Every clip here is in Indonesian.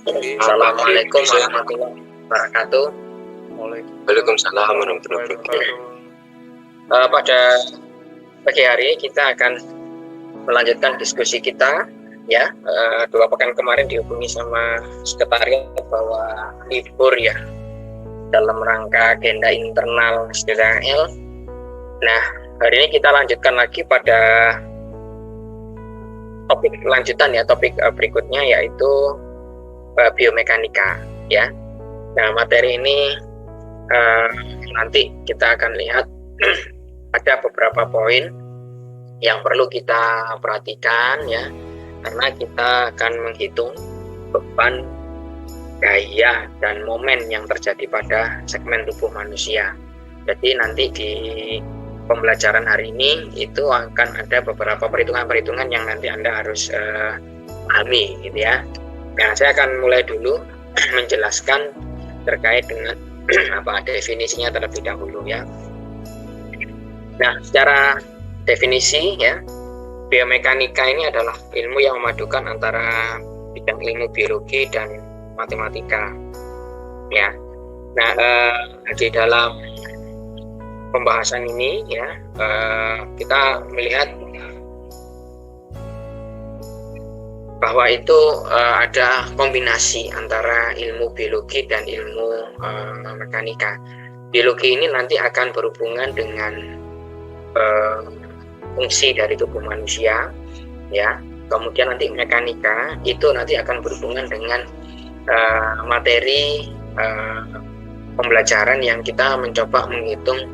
Assalamualaikum warahmatullahi wabarakatuh. Waalaikumsalam warahmatullahi wabarakatuh. Pada pagi hari kita akan melanjutkan diskusi kita, ya. 2 pekan kemarin dihubungi sama sekretariat bahwa libur ya dalam rangka agenda internal Israel. Nah, hari ini kita lanjutkan lagi pada topik lanjutan ya, topik berikutnya yaitu biomekanika ya. Nah, materi ini nanti kita akan lihat ada beberapa poin yang perlu kita perhatikan ya, karena kita akan menghitung beban, gaya, dan momen yang terjadi pada segmen tubuh manusia. Jadi nanti di pembelajaran hari ini itu akan ada beberapa perhitungan-perhitungan yang nanti Anda harus pahami gitu ya. Nah, saya akan mulai dulu menjelaskan terkait dengan apa definisinya terlebih dahulu ya. Nah, secara definisi ya, biomekanika ini adalah ilmu yang memadukan antara bidang ilmu biologi dan matematika ya. Nah, di dalam pembahasan ini ya, kita melihat bahwa itu ada kombinasi antara ilmu biologi dan ilmu mekanika. Biologi ini nanti akan berhubungan dengan fungsi dari tubuh manusia ya. Kemudian nanti mekanika itu nanti akan berhubungan dengan materi pembelajaran yang kita mencoba menghitung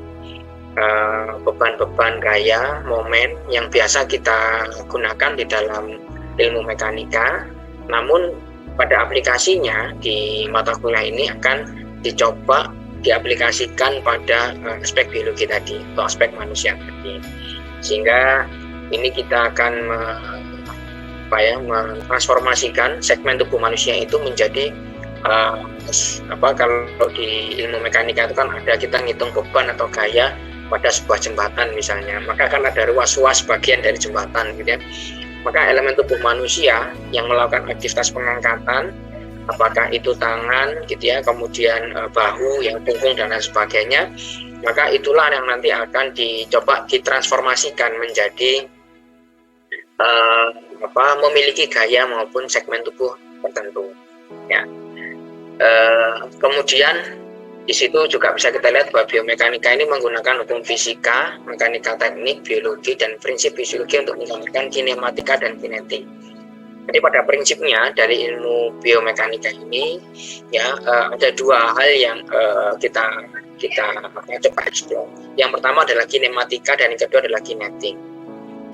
beban-beban gaya, momen yang biasa kita gunakan di dalam ilmu mekanika. Namun pada aplikasinya di mata kuliah ini akan dicoba diaplikasikan pada aspek biologi tadi atau aspek manusia tadi, sehingga ini kita akan mentransformasikan segmen tubuh manusia itu menjadi kalau di ilmu mekanika itu kan ada kita ngitung beban atau gaya pada sebuah jembatan misalnya, maka kan ada ruas-ruas bagian dari jembatan gitu ya. Maka elemen tubuh manusia yang melakukan aktivitas pengangkatan, apakah itu tangan gitu ya, kemudian bahu, yang punggung dan lain sebagainya, maka itulah yang nanti akan dicoba ditransformasikan menjadi memiliki gaya maupun segmen tubuh tertentu ya. Kemudian di situ juga bisa kita lihat bahwa biomekanika ini menggunakan hukum fisika, mekanika teknik, biologi, dan prinsip fisiologi untuk menggambarkan kinematika dan kinetik. Jadi pada prinsipnya dari ilmu biomekanika ini ya, ada 2 hal yang kita coba explore. Yang pertama adalah kinematika dan yang kedua adalah kinetik.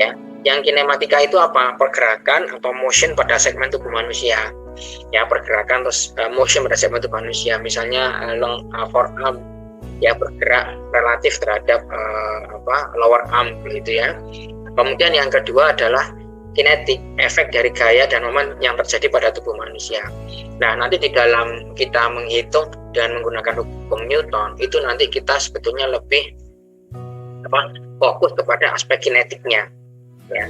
Ya, yang kinematika itu apa? Pergerakan atau motion pada segmen tubuh manusia. Ya, pergerakan terus motion pada segmen tubuh manusia. Misalnya forearm ya bergerak relatif terhadap lower arm begitu ya. Kemudian yang kedua adalah kinetik, efek dari gaya dan momen yang terjadi pada tubuh manusia. Nah, nanti di dalam kita menghitung dan menggunakan hukum Newton, itu nanti kita sebetulnya lebih fokus kepada aspek kinetiknya. Ya.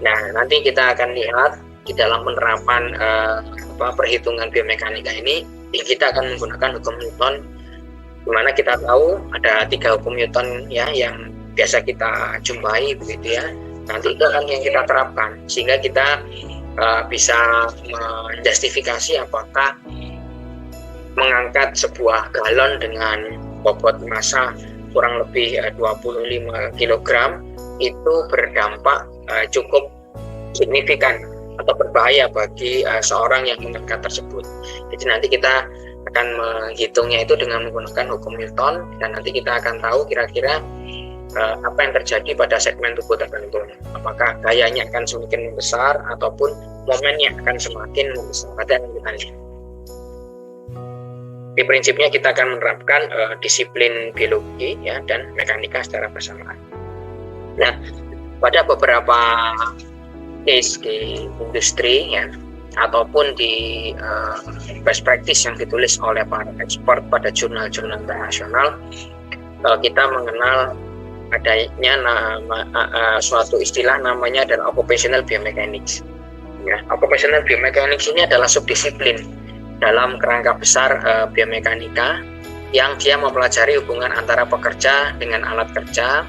Nah, nanti kita akan lihat di dalam penerapan perhitungan biomekanika ini, kita akan menggunakan hukum Newton, di mana kita tahu ada 3 hukum Newton ya yang biasa kita jumpai begitu ya. Nanti itu akan yang kita terapkan sehingga kita bisa menjustifikasi apakah mengangkat sebuah galon dengan bobot massa kurang lebih 25 kg itu berdampak cukup signifikan atau berbahaya bagi seorang yang mengangkat tersebut. Jadi nanti kita akan menghitungnya itu dengan menggunakan hukum Newton, dan nanti kita akan tahu kira-kira apa yang terjadi pada segmen tubuh tertentu. Apakah gayanya akan semakin membesar ataupun momennya akan semakin membesar. Ada yang kita lihat. Di prinsipnya kita akan menerapkan disiplin biologi ya dan mekanika secara bersamaan. Nah, pada beberapa case di industri ya ataupun di best practice yang ditulis oleh para ekspert pada jurnal-jurnal internasional, kita mengenal adanya suatu istilah namanya adalah occupational biomechanics. Ya, occupational biomechanics ini adalah subdisiplin dalam kerangka besar biomekanika yang dia mempelajari hubungan antara pekerja dengan alat kerja,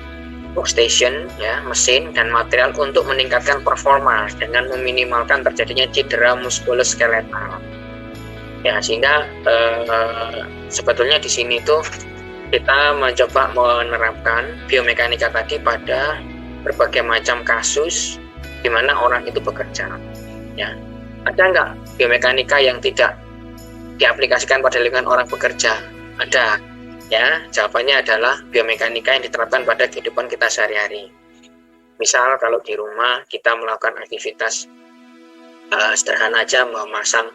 workstation, ya, mesin dan material untuk meningkatkan performa dengan meminimalkan terjadinya cedera muskuloskeletal. Ya, sehingga sebetulnya di sini tuh kita mencoba menerapkan biomekanika tadi pada berbagai macam kasus di mana orang itu bekerja. Ya, ada nggak biomekanika yang tidak diaplikasikan pada lingkungan orang bekerja? Ada, ya. Jawabannya adalah biomekanika yang diterapkan pada kehidupan kita sehari-hari. Misal kalau di rumah kita melakukan aktivitas sederhana aja, memasang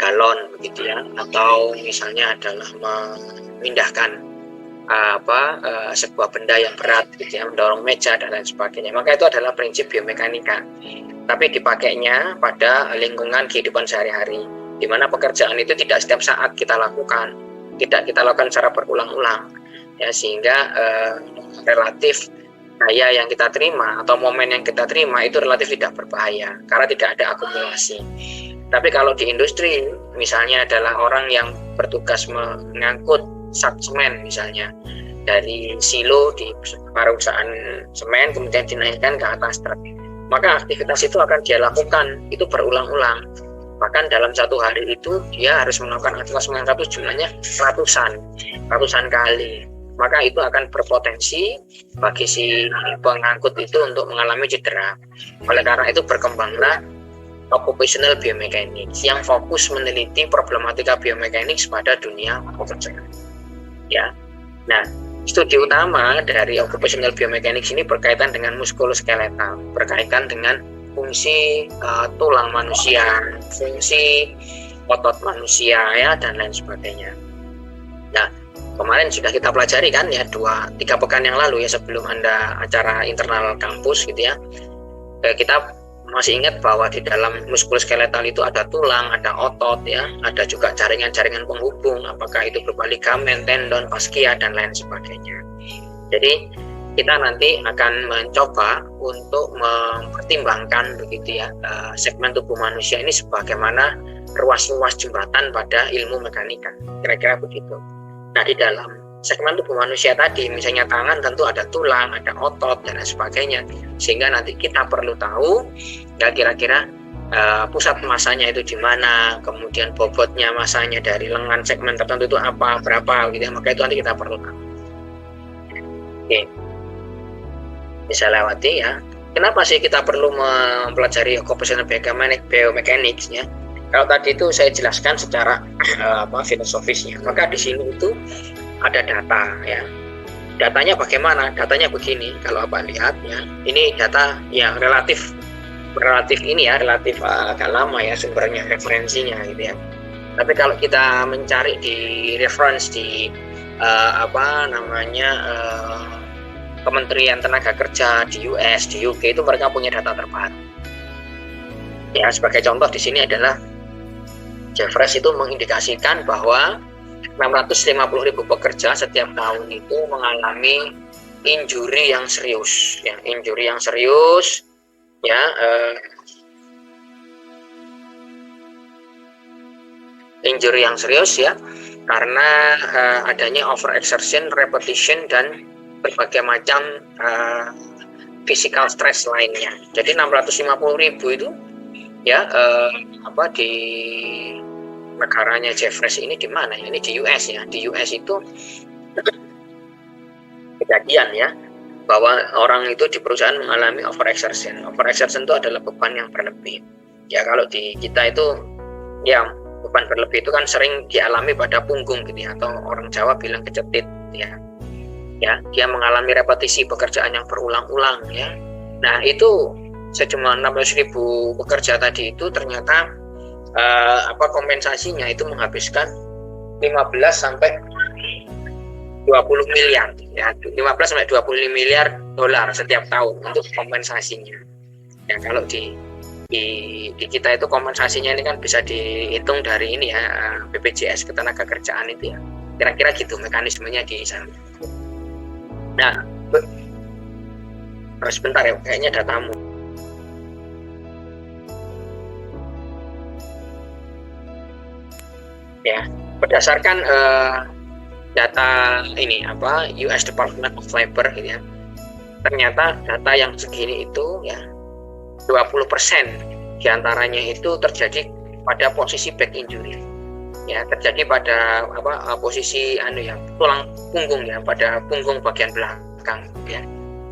galon begitu ya, atau misalnya adalah memindahkan sebuah benda yang berat gitu ya, mendorong meja dan lain sebagainya. Maka itu adalah prinsip biomekanika. Tapi dipakainya pada lingkungan kehidupan sehari-hari, di mana pekerjaan itu tidak setiap saat kita lakukan, tidak kita lakukan secara berulang-ulang, ya, sehingga relatif daya yang kita terima atau momen yang kita terima itu relatif tidak berbahaya karena tidak ada akumulasi. Tapi kalau di industri misalnya adalah orang yang bertugas mengangkut sak semen misalnya dari silo di perusahaan semen kemudian dinaikkan ke atas truk, maka aktivitas itu akan dia lakukan itu berulang-ulang. Bahkan dalam satu hari itu dia harus melakukan aktivitas mengangkut jumlahnya ratusan kali. Maka itu akan berpotensi bagi si pengangkut itu untuk mengalami cedera. Oleh karena itu berkembanglah occupational biomechanics yang fokus meneliti problematika biomechanics pada dunia pekerjaan. Ya. Nah, studi utama dari occupational biomechanics ini berkaitan dengan muskuloskeletal, berkaitan dengan fungsi tulang manusia, fungsi otot manusia, ya, dan lain sebagainya. Nah, kemarin sudah kita pelajari kan ya 2-3 pekan yang lalu ya, sebelum Anda acara internal kampus gitu ya. Kita masih ingat bahwa di dalam muskuloskeletal itu ada tulang, ada otot ya, ada juga jaringan-jaringan penghubung, apakah itu berupa ligamen, tendon, faskia dan lain sebagainya. Jadi kita nanti akan mencoba untuk mempertimbangkan begitu ya segmen tubuh manusia ini sebagaimana ruas-ruas jembatan pada ilmu mekanika, kira-kira begitu. Nah, di dalam segmen tubuh manusia tadi misalnya tangan tentu ada tulang, ada otot dan lain sebagainya, sehingga nanti kita perlu tahu ya kira-kira pusat masanya itu di mana, kemudian bobotnya masanya dari lengan segmen tertentu itu apa, berapa gitu ya. Maka itu nanti kita perlu tahu. Oke. Bisa lewati ya. Kenapa sih kita perlu mempelajari occupational biomechanics ya? Kalau tadi itu saya jelaskan secara filosofisnya. Maka di sini itu ada data ya. Datanya bagaimana? Datanya begini. Kalau Bapak lihat ya, ini data yang relatif ini ya, relatif agak lama ya sumbernya, referensinya gitu ya. Tapi kalau kita mencari di reference di Kementerian Tenaga Kerja di US, di UK itu mereka punya data terbaru. Ya, sebagai contoh di sini adalah Jeffreys itu mengindikasikan bahwa 650.000 pekerja setiap tahun itu mengalami injury yang serius, ya, ya, karena adanya overexertion, repetition dan berbagai macam physical stress lainnya. Jadi 650.000 itu ya di negaranya Jeffreys ini di mana ya? Ini di US ya. Di US itu kejadian ya bahwa orang itu di perusahaan mengalami overexertion. Overexertion itu adalah beban yang berlebih. Ya, kalau di kita itu ya beban berlebih itu kan sering dialami pada punggung gitu ya, atau orang Jawa bilang kecetit ya. Ya, dia mengalami repetisi pekerjaan yang berulang-ulang ya. Nah, itu sejumlah 16.000 pekerja tadi itu ternyata kompensasinya itu menghabiskan 15 sampai 20 miliar ya, 15 sampai 20 miliar dolar setiap tahun untuk kompensasinya. Ya, kalau di kita itu kompensasinya ini kan bisa dihitung dari ini ya, BPJS Ketenagakerjaan itu ya. Kira-kira gitu mekanismenya di sana. Nah, sebentar ya, kayaknya datamu. Ya, berdasarkan data ini US Department of Labor gitu ya. Ternyata data yang segini itu ya 20% diantaranya itu terjadi pada posisi back injury. Ya, terjadi pada posisi tulang punggung ya, pada punggung bagian belakang ya.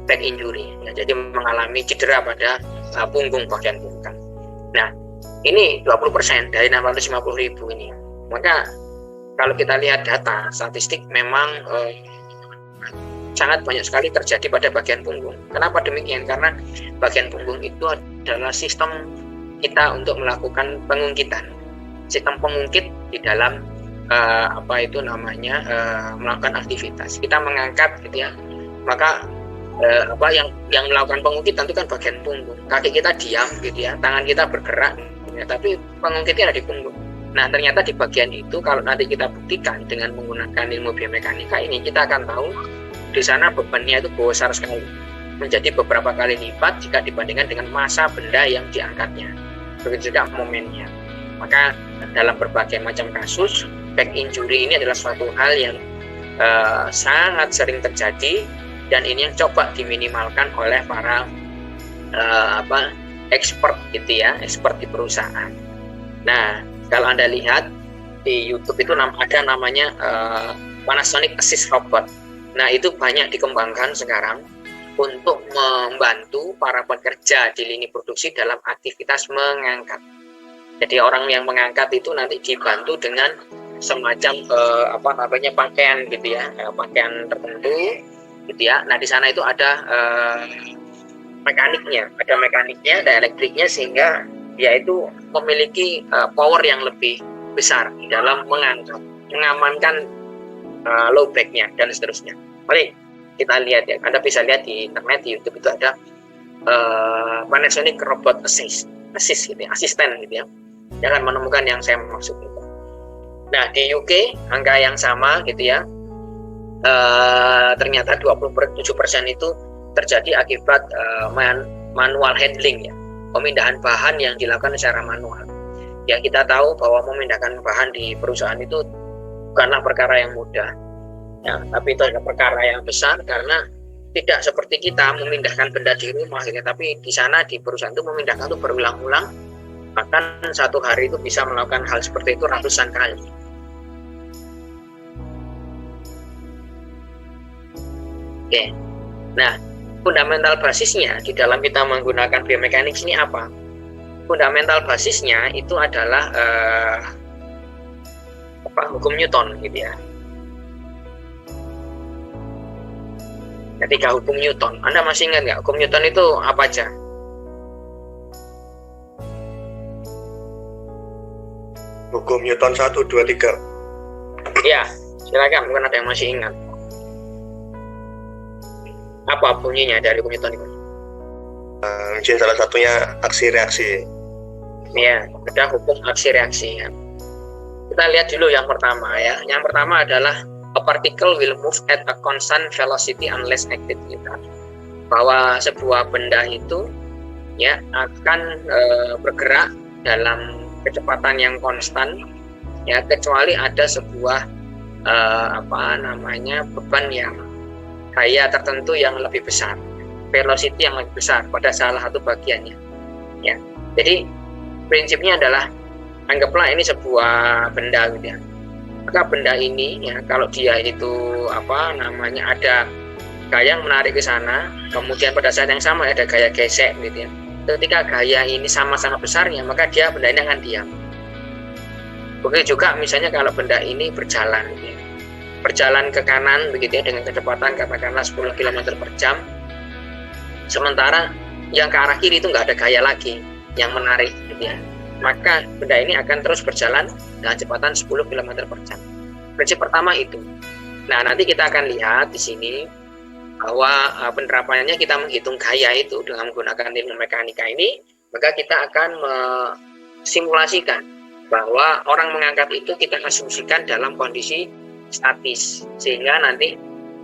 Back injury ya, jadi mengalami cedera pada punggung bagian belakang. Nah, ini 20% dari 650.000 ini. Maka kalau kita lihat data statistik memang sangat banyak sekali terjadi pada bagian punggung. Kenapa demikian? Karena bagian punggung itu adalah sistem kita untuk melakukan pengungkitan. Sistem pengungkit di dalam melakukan aktivitas. Kita mengangkat gitu ya. Maka yang melakukan pengungkitan itu kan bagian punggung. Kaki kita diam gitu ya, tangan kita bergerak ya, tapi pengungkitnya ada di punggung. Nah, ternyata di bagian itu kalau nanti kita buktikan dengan menggunakan ilmu biomekanika ini, kita akan tahu di sana bebannya itu besar sekali, menjadi beberapa kali lipat jika dibandingkan dengan massa benda yang diangkatnya. Begitu juga momennya. Maka dalam berbagai macam kasus, back injury ini adalah suatu hal yang sangat sering terjadi, dan ini yang coba diminimalkan oleh para expert gitu ya, expert di perusahaan. Nah, kalau Anda lihat di YouTube itu ada namanya Panasonic Assist Robot. Nah, itu banyak dikembangkan sekarang untuk membantu para pekerja di lini produksi dalam aktivitas mengangkat. Jadi orang yang mengangkat itu nanti dibantu dengan semacam pakaian gitu ya, pakaian tertentu gitu ya. Nah, di sana itu ada mekaniknya, ada elektriknya, sehingga dia itu memiliki power yang lebih besar di dalam mengangkat, mengamankan low back-nya dan seterusnya. Mari kita lihat ya, Anda bisa lihat di internet, di YouTube itu ada Panasonic Robot Assist gitu ya, asisten gitu ya. Dia akan menemukan yang saya maksud itu. Nah, di UK angka yang sama gitu ya, ternyata 27% itu terjadi akibat manual handling ya, pemindahan bahan yang dilakukan secara manual. Ya, kita tahu bahwa memindahkan bahan di perusahaan itu bukanlah perkara yang mudah ya, tapi itu adalah perkara yang besar, karena tidak seperti kita memindahkan benda di rumah gitu, tapi di sana di perusahaan itu memindahkan itu berulang-ulang, bahkan satu hari itu bisa melakukan hal seperti itu ratusan kali. Oke. Nah, fundamental basisnya di dalam kita menggunakan biomekanik ini apa? Fundamental basisnya itu adalah hukum Newton gitu ya. Ketika hukum Newton, Anda masih ingat nggak hukum Newton itu apa aja? Hukum Newton 1, 2, 3. Ya, silakan, mungkin ada yang masih ingat. Apa bunyinya dari hukum Newton itu? Mungkin salah satunya aksi reaksi. Ya, ada hukum aksi reaksi ya. Kita lihat dulu yang pertama ya. Yang pertama adalah a particle will move at a constant velocity unless acted gitu. Bahwa sebuah benda itu ya akan bergerak dalam kecepatan yang konstan ya, kecuali ada sebuah beban yang gaya tertentu yang lebih besar, velocity yang lebih besar pada salah satu bagiannya ya. Jadi prinsipnya adalah, anggaplah ini sebuah benda gitu ya. Maka benda ini ya, kalau dia itu ada gaya yang menarik ke sana, kemudian pada saat yang sama ada gaya gesek gitu ya. Ketika gaya ini sama-sama besarnya, maka benda ini akan diam. Begitu juga misalnya kalau benda ini berjalan gitu ya. Berjalan ke kanan begitu ya, dengan kecepatan katakanlah 10 km per jam. Sementara yang ke arah kiri itu nggak ada gaya lagi yang menarik gitu ya. Maka benda ini akan terus berjalan dengan kecepatan 10 km per jam. Prinsip pertama itu. Nah, nanti kita akan lihat di sini bahwa penerapannya kita menghitung gaya itu dengan menggunakan ilmu mekanika ini, maka kita akan simulasikan bahwa orang mengangkat itu kita asumsikan dalam kondisi statis, sehingga nanti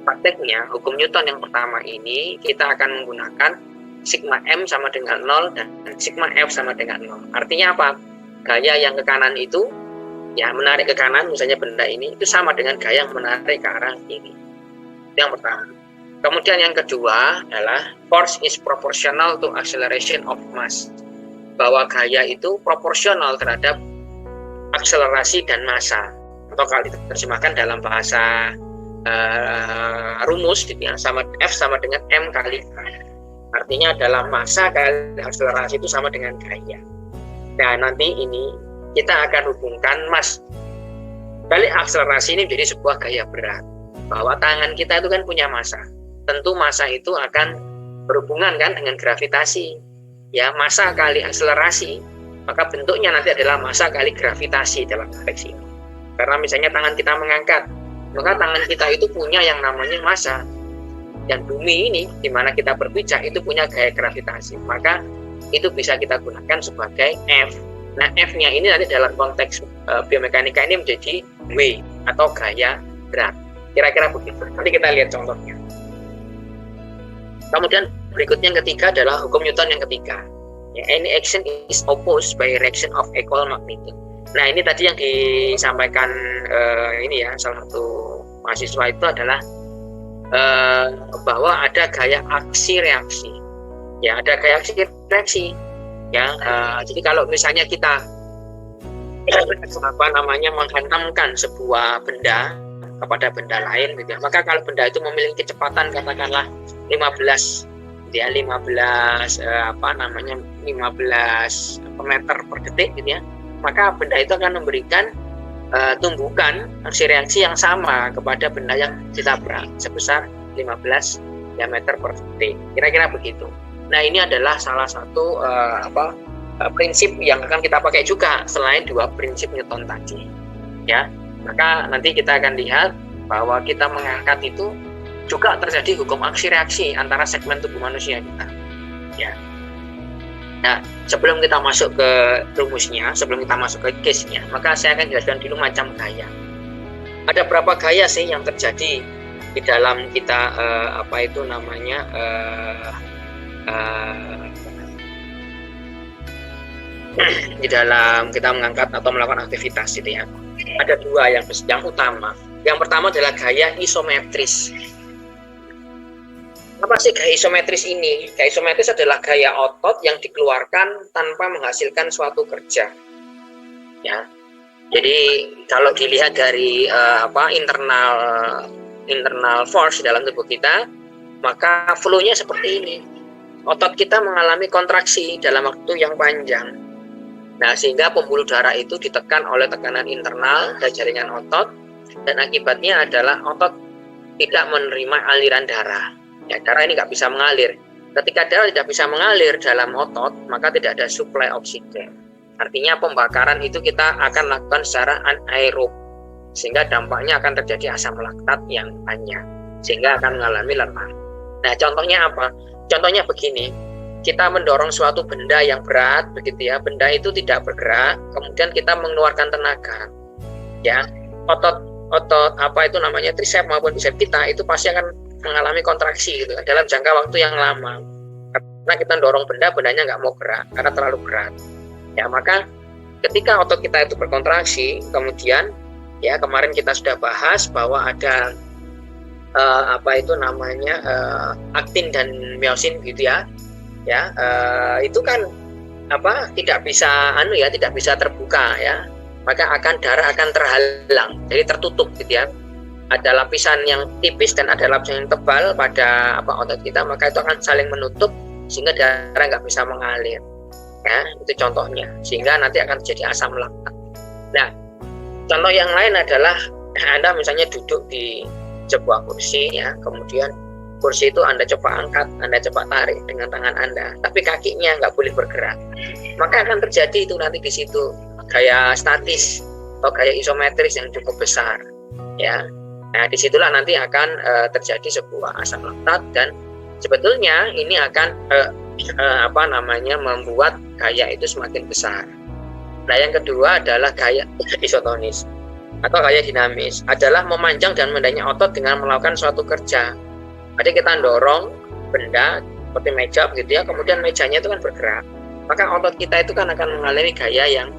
prakteknya hukum Newton yang pertama ini kita akan menggunakan sigma M sama dengan 0 dan sigma F sama dengan 0. Artinya apa? Gaya yang ke kanan itu ya menarik ke kanan misalnya benda ini itu sama dengan gaya yang menarik ke arah kiri. Yang pertama. Kemudian yang kedua adalah force is proportional to acceleration of mass, bahwa gaya itu proporsional terhadap akselerasi dan massa, atau kalau diterjemahkan dalam bahasa rumus gitu ya, sama F sama dengan M kali A. Artinya adalah massa kali akselerasi itu sama dengan gaya. Nah nanti ini kita akan hubungkan mass kali akselerasi ini menjadi sebuah gaya berat, bahwa tangan kita itu kan punya massa. Tentu massa itu akan berhubungan kan dengan gravitasi. Ya, massa kali akselerasi, maka bentuknya nanti adalah massa kali gravitasi dalam konteks ini. Karena misalnya tangan kita mengangkat, maka tangan kita itu punya yang namanya massa. Dan bumi ini, di mana kita berpijak, itu punya gaya gravitasi. Maka itu bisa kita gunakan sebagai F. Nah, F-nya ini nanti dalam konteks biomekanika ini menjadi W, atau gaya berat. Kira-kira begitu. Nanti kita lihat contohnya. Kemudian berikutnya yang ketiga adalah hukum Newton yang ketiga. Ya, any action is opposed by reaction of equal magnitude. Nah ini tadi yang disampaikan ini ya salah satu mahasiswa itu adalah bahwa ada gaya aksi reaksi. Ya ada gaya aksi reaksi. Ya jadi kalau misalnya kita menghantamkan sebuah benda kepada benda lain gitu ya, maka kalau benda itu memiliki kecepatan katakanlah 15 meter per detik gitu ya, maka benda itu akan memberikan tumbukan aksi reaksi yang sama kepada benda yang ditabrak sebesar 15 meter per detik. Kira-kira begitu. Nah, ini adalah salah satu prinsip yang akan kita pakai juga selain dua prinsip Newton tadi. Ya. Maka nanti kita akan lihat bahwa kita mengangkat itu juga terjadi hukum aksi reaksi antara segmen tubuh manusia kita. Ya. Nah, sebelum kita masuk ke rumusnya, sebelum kita masuk ke case-nya, maka saya akan jelaskan dulu macam gaya. Ada berapa gaya sih yang terjadi di dalam kita di dalam kita mengangkat atau melakukan aktivitas gitu ya. Ada dua yang utama. Yang pertama adalah gaya isometris. Apa sih gaya isometris ini? Gaya isometris adalah gaya otot yang dikeluarkan tanpa menghasilkan suatu kerja. Ya. Jadi kalau dilihat dari internal force dalam tubuh kita, maka flow-nya seperti ini. Otot kita mengalami kontraksi dalam waktu yang panjang. Nah, sehingga pembuluh darah itu ditekan oleh tekanan internal dan jaringan otot, dan akibatnya adalah otot tidak menerima aliran darah. Ya, darah ini nggak bisa mengalir. Ketika darah tidak bisa mengalir dalam otot, maka tidak ada suplai oksigen. Artinya pembakaran itu kita akan lakukan secara anaerob, sehingga dampaknya akan terjadi asam laktat yang banyak, sehingga akan mengalami lelah. Nah, contohnya apa? Contohnya begini. Kita mendorong suatu benda yang berat, begitu ya, benda itu tidak bergerak, kemudian kita mengeluarkan tenaga, ya, otot triceps maupun biceps kita itu pasti akan mengalami kontraksi gitu dalam jangka waktu yang lama, karena kita dorong bendanya nggak mau gerak karena terlalu berat, ya. Maka ketika otot kita itu berkontraksi, kemudian ya kemarin kita sudah bahas bahwa ada aktin dan myosin gitu ya. Ya, itu kan tidak bisa terbuka ya, maka darah akan terhalang, jadi tertutup gitu ya. Ada lapisan yang tipis dan ada lapisan yang tebal pada otot kita, maka itu akan saling menutup sehingga darah nggak bisa mengalir. Ya, itu contohnya, sehingga nanti akan terjadi asam laktat. Nah, contoh yang lain adalah Anda misalnya duduk di sebuah kursi ya, kemudian kursi itu Anda coba angkat, Anda coba tarik dengan tangan Anda, tapi kakinya nggak boleh bergerak. Maka akan terjadi itu nanti di situ gaya statis atau gaya isometris yang cukup besar, ya. Nah, disitulah nanti akan terjadi sebuah asam laktat, dan sebetulnya ini akan membuat gaya itu semakin besar. Nah, yang kedua adalah gaya isotonis atau gaya dinamis, adalah memanjang dan mendanya otot dengan melakukan suatu kerja. Jadi kita dorong benda seperti meja gitu ya, kemudian mejanya itu kan bergerak, maka otot kita itu kan akan mengalami gaya yang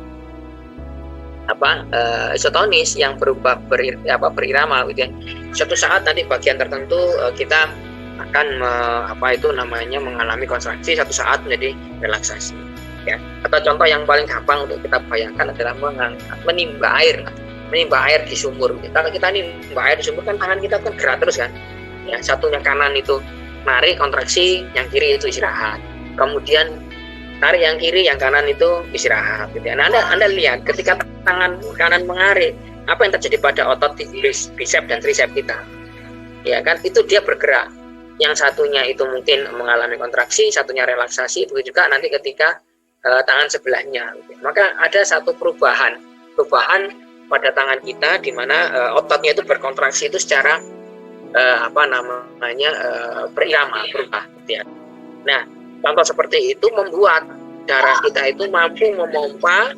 isotonis yang berubah berirama gitu ya. Suatu saat nanti bagian tertentu kita akan mengalami kontraksi, satu saat menjadi relaksasi ya. Atau contoh yang paling gampang untuk kita bayangkan adalah menimba air di sumur. Kalau kita nimba air di sumur kan tangan kita kan gerak terus kan ya, satunya kanan itu narik kontraksi, yang kiri itu istirahat, kemudian tarik yang kiri, yang kanan itu istirahat gitu ya. Nah, anda lihat ketika tangan kanan mengarik, apa yang terjadi pada otot bicep dan tricep kita ya kan, itu dia bergerak. Yang satunya itu mungkin mengalami kontraksi, satunya relaksasi. Begitu juga nanti ketika tangan sebelahnya gitu. Maka ada satu perubahan pada tangan kita di mana ototnya itu berkontraksi itu secara berirama, berubah gitu ya. Nah, contoh seperti itu membuat darah kita itu mampu memompa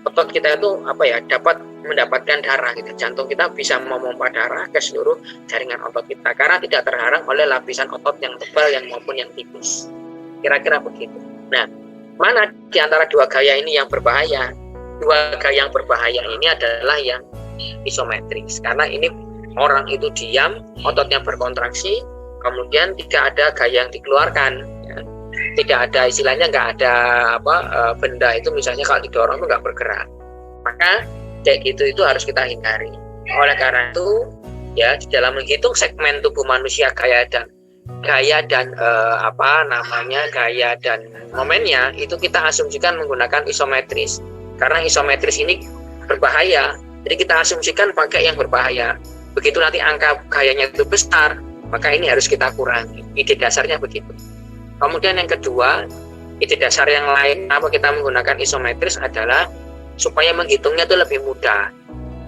otot kita itu dapat mendapatkan darah gitu. Jantung kita bisa memompa darah ke seluruh jaringan otot kita karena tidak terhalang oleh lapisan otot yang tebal maupun yang tipis. Kira-kira begitu. Nah, mana di antara dua gaya ini yang berbahaya? Dua gaya yang berbahaya ini adalah yang isometris, karena ini orang itu diam, ototnya berkontraksi, kemudian tidak ada gaya yang dikeluarkan ya. Tidak ada istilahnya, nggak ada benda itu misalnya kalau didorong itu nggak bergerak, maka kayak gitu itu harus kita hindari. Oleh karena itu ya, di dalam menghitung segmen tubuh manusia gaya dan momennya itu kita asumsikan menggunakan isometris, karena isometris ini berbahaya, jadi kita asumsikan pakai yang berbahaya. Begitu nanti angka gayanya itu besar, maka ini harus kita kurangi. Ide dasarnya begitu. Kemudian yang kedua, ide dasar yang lain apa kita menggunakan isometris adalah supaya menghitungnya itu lebih mudah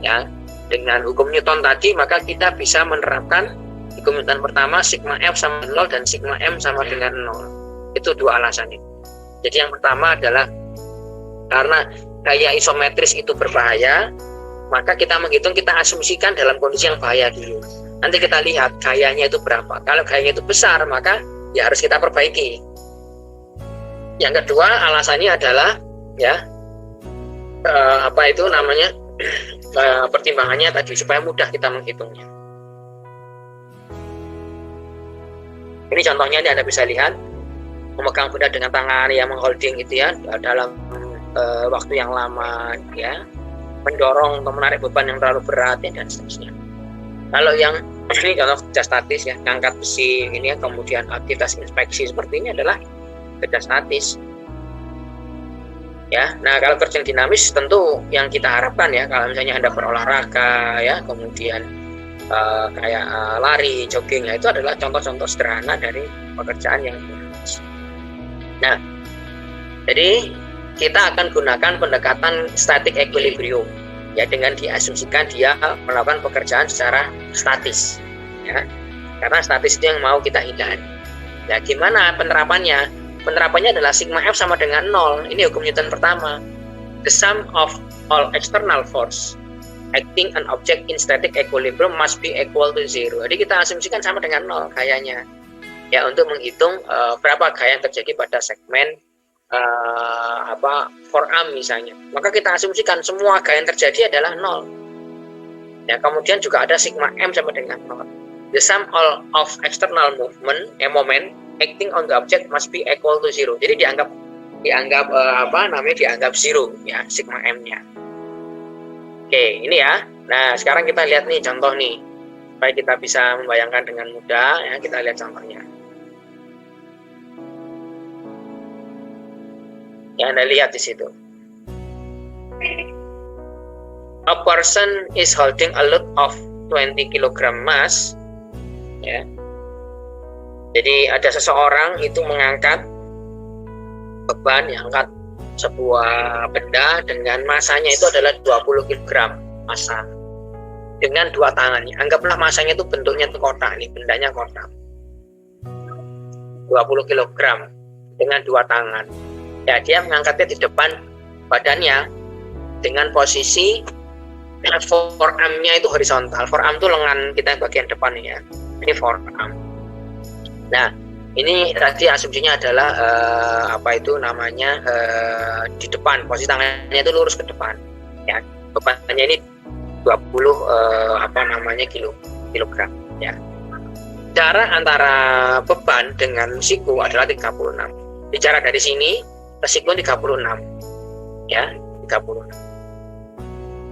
ya. Dengan hukum Newton tadi, maka kita bisa menerapkan hukum Newton pertama, sigma F sama 0 dan sigma M sama dengan 0. Itu dua alasan itu. Jadi yang pertama adalah karena gaya isometris itu berbahaya, maka kita menghitung, kita asumsikan dalam kondisi yang bahaya dulu. Nanti kita lihat gayanya itu berapa. Kalau gayanya itu besar, maka ya harus kita perbaiki. Yang kedua alasannya adalah ya pertimbangannya tadi supaya mudah kita menghitungnya. Ini contohnya, ini Anda bisa lihat memegang benda dengan tangan ya, mengholding gitu ya dalam waktu yang lama ya, mendorong atau menarik beban yang terlalu berat ya, dan seterusnya. Kalau yang ini contoh kerja statis ya, ngangkat besi ini ya, kemudian aktivitas inspeksi seperti ini adalah kerja statis ya. Nah, kalau kerja dinamis tentu yang kita harapkan ya, kalau misalnya Anda berolahraga ya, kemudian lari, jogging ya, itu adalah contoh-contoh sederhana dari pekerjaan yang dinamis. Nah, jadi kita akan gunakan pendekatan static equilibrium ya, dengan diasumsikan dia melakukan pekerjaan secara statis ya, karena statis itu yang mau kita hindari. Nah, gimana penerapannya? Penerapannya adalah sigma F sama dengan 0. Ini hukum Newton pertama. The sum of all external force acting an object in static equilibrium must be equal to 0. Jadi kita asumsikan sama dengan 0 gayanya ya, untuk menghitung berapa gaya yang terjadi pada segmen forearm misalnya. Maka kita asumsikan semua gaya yang terjadi adalah 0 ya. Kemudian juga ada sigma M sama dengan 0. The sum all of external moment acting on the object must be equal to 0. Jadi dianggap dianggap 0 ya, sigma M-nya. Oke, ini ya. Nah, sekarang kita lihat nih contoh nih, supaya kita bisa membayangkan dengan mudah ya. Kita lihat contohnya. Ya, Anda lihat di situ. A person is holding a load of 20 kg mass. Ya. Jadi ada seseorang itu mengangkat beban, angkat sebuah benda dengan masanya itu adalah 20 kg massa dengan dua tangannya. Anggaplah masanya itu bentuknya itu kotak nih, bendanya kotak. 20 kg dengan dua tangan. Ya, dia mengangkatnya di depan badannya dengan posisi forearm-nya itu horizontal. Forearm itu lengan kita bagian depan ya. Ini forearm. Nah, Ini tadi asumsinya adalah di depan, posisi tangannya itu lurus ke depan. Ya, bebannya ini 20 kilogram. Ya. Jarak antara beban dengan siku adalah 36. Bicara dari sini ke siku 36. Ya, 36.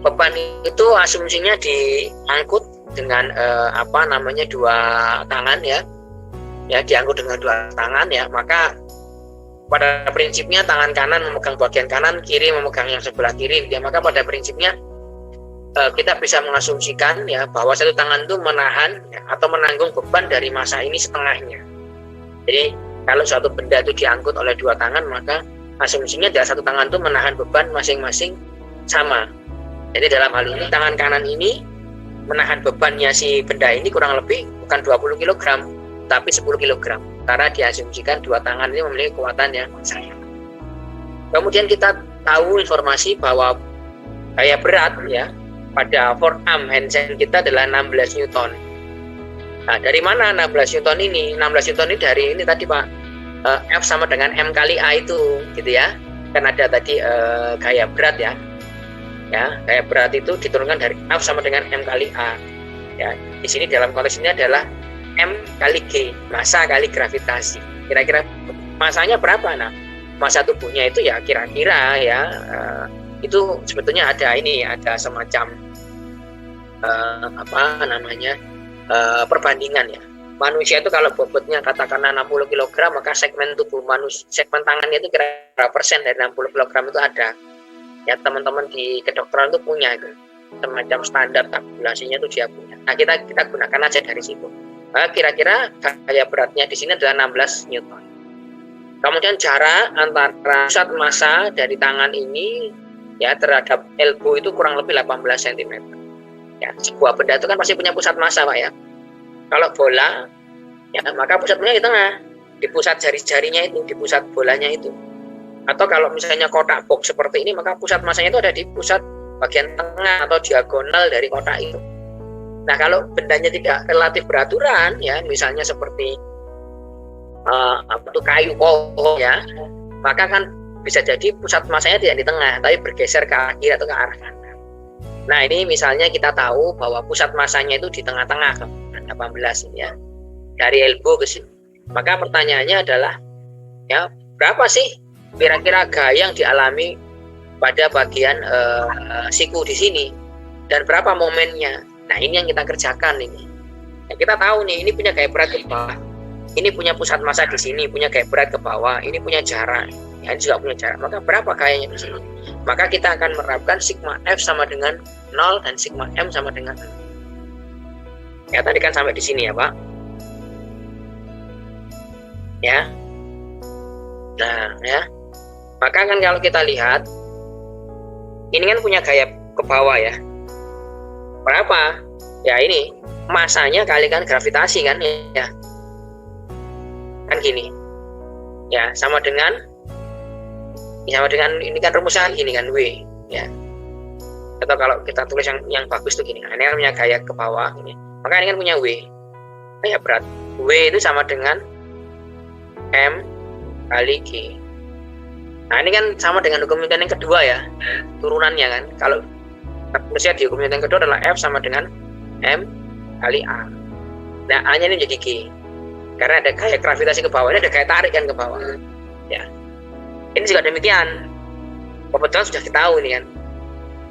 Beban itu asumsinya diangkut dengan dua tangan ya. Ya, diangkut dengan dua tangan ya. Maka pada prinsipnya tangan kanan memegang bagian kanan, kiri memegang yang sebelah kiri ya. Maka pada prinsipnya kita bisa mengasumsikan ya bahwa satu tangan itu menahan ya, atau menanggung beban dari massa ini setengahnya. Jadi kalau suatu benda itu diangkut oleh dua tangan, maka asumsinya adalah satu tangan itu menahan beban masing-masing sama. Jadi dalam hal ini tangan kanan ini menahan bebannya si benda ini kurang lebih bukan 20 kg, tapi 10 kg. Karena diasumsikan dua tangan ini memiliki kekuatan yang sama. Kemudian kita tahu informasi bahwa gaya berat ya pada forearm handstand kita adalah 16 Newton. Nah, dari mana 16 Newton ini? 16 Newton ini dari ini tadi Pak, F sama dengan M kali A itu, gitu ya. Kan ada tadi gaya berat ya. Ya, gaya berat itu diturunkan dari F sama dengan M kali A. Ya, di sini dalam konteks ini adalah M kali G, massa kali gravitasi. Kira-kira massanya berapa? Nah, massa tubuhnya itu ya kira-kira ya itu sebetulnya ada semacam perbandingan ya. Manusia itu kalau bobotnya katakanlah 60 kg, maka segmen tubuh manusia, segmen tangannya itu kira-kira persen dari 60 kg itu ada. Ya, teman-teman di kedokteran itu punya itu. Semacam standar tabulasinya itu dia punya. Nah, kita gunakan aja dari situ. Nah, kira-kira gaya beratnya di sini adalah 16 Newton. Kemudian jarak antara pusat massa dari tangan ini ya terhadap elbow itu kurang lebih 18 cm. Ya, sebuah benda itu kan pasti punya pusat massa, Pak ya. Kalau bola ya maka pusatnya di tengah, di pusat jari-jarinya itu, di pusat bolanya itu. Atau kalau misalnya kotak box seperti ini, maka pusat massanya itu ada di pusat bagian tengah atau diagonal dari kotak itu. Nah, kalau bendanya tidak relatif beraturan ya, misalnya seperti kayu kokoh ya, maka kan bisa jadi pusat massanya tidak di tengah, tapi bergeser ke arah kiri atau ke arah kanan. Nah, ini misalnya kita tahu bahwa pusat massanya itu di tengah-tengah, 18 ini ya, dari elbow ke sini. Maka pertanyaannya adalah, ya berapa sih kira-kira gaya yang dialami pada bagian siku di sini, dan berapa momennya? Nah, ini yang kita kerjakan ini. Nah, kita tahu nih, ini punya gaya berat ke bawah, ini punya pusat massa di sini, punya gaya berat ke bawah, ini punya jarak. Ini juga punya jarak, maka berapa gayanya di sini? Maka kita akan menerapkan sigma F sama dengan 0 dan sigma M sama dengan 0. Ya, tadi kan sampai di sini ya Pak. Ya. Nah, ya. Maka kan kalau kita lihat, ini kan punya gaya ke bawah ya. Berapa? Ya ini, masanya kalikan gravitasi kan ya. Kan gini. Ya, sama dengan ini kan rumusnya gini kan, W ya. Atau kalau kita tulis yang bagus tuh gini, nah, ini kan punya gaya ke bawah ini. Maka ini kan punya W, gaya berat. W itu sama dengan M kali G. Nah, ini kan sama dengan hukum Newton yang kedua ya, turunannya kan. Kalau tulisnya di hukum Newton yang kedua adalah F sama dengan M kali A. Nah, A-nya ini menjadi G. Karena ada gaya gravitasi ke bawah, ini ada gaya tarik kan ke bawah. Ya. Ini juga demikian. Kebetulan sudah ketahui ini kan.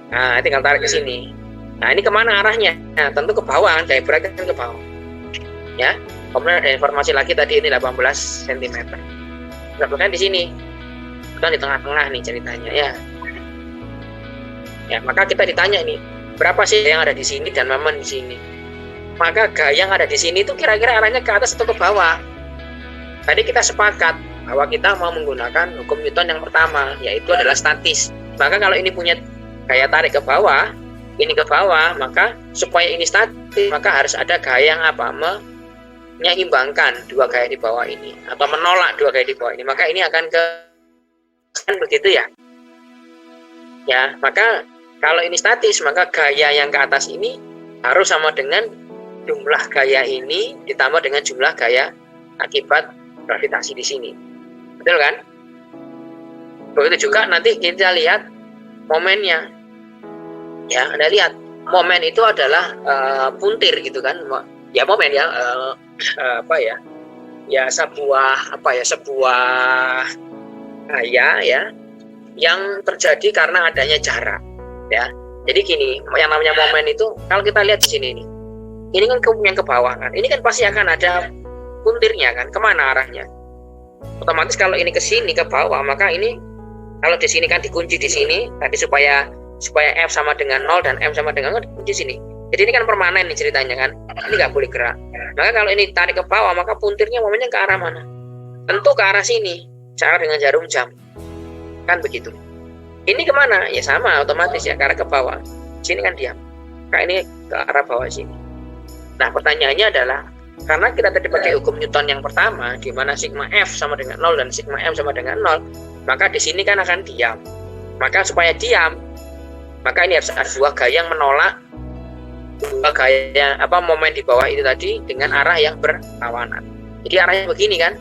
Nah, tinggal tarik ke sini. Nah, ini kemana arahnya? Nah, tentu ke bawah, gaya berat kan ke bawah. Ya. Kemudian ada informasi lagi tadi ini 18 cm. Bukan di sini. Bukan di tengah-tengah nih ceritanya ya. Ya, maka kita ditanya nih, berapa sih yang ada di sini dan momen di sini? Maka gaya yang ada di sini itu kira-kira arahnya ke atas atau ke bawah? Tadi kita sepakat bahwa kita mau menggunakan hukum Newton yang pertama, yaitu adalah statis. Maka kalau ini punya gaya tarik ke bawah, ini ke bawah, maka supaya ini statis, maka harus ada gaya yang menyeimbangkan dua gaya di bawah ini, atau menolak dua gaya di bawah ini. Maka ini akan kan begitu ya. Ya, maka kalau ini statis, maka gaya yang ke atas ini harus sama dengan jumlah gaya ini ditambah dengan jumlah gaya akibat gravitasi di sini. Betul kan? Begitu juga nanti kita lihat momennya. Ya, Anda lihat momen itu adalah puntir gitu kan. Ya momen ya apa ya? Ya sebuah gaya ya yang terjadi karena adanya jarak ya. Jadi gini, yang namanya momen itu kalau kita lihat di sini nih. Ini kan yang ke bawah kan. Ini kan pasti akan ada puntirnya kan, kemana arahnya? Otomatis kalau ini ke sini ke bawah, maka ini kalau di sini kan dikunci di sini tadi supaya F sama dengan 0 dan M sama dengan 0 dikunci sini. Jadi ini kan permanen nih ceritanya kan. Ini nggak boleh gerak. Maka kalau ini tarik ke bawah, maka puntirnya momennya ke arah mana? Tentu ke arah sini, cara dengan jarum jam. Kan begitu. Ini kemana? Ya sama, otomatis ya, ke arah ke bawah. Sini kan diam. Maka ini ke arah bawah sini. Nah, pertanyaannya adalah, karena kita tadi pakai hukum Newton yang pertama, di mana sigma F sama dengan 0 dan sigma M sama dengan 0, maka di sini kan akan diam. Maka supaya diam, maka ini harus ada dua gaya yang menolak dua gaya momen di bawah itu tadi dengan arah yang berlawanan. Jadi arahnya begini kan,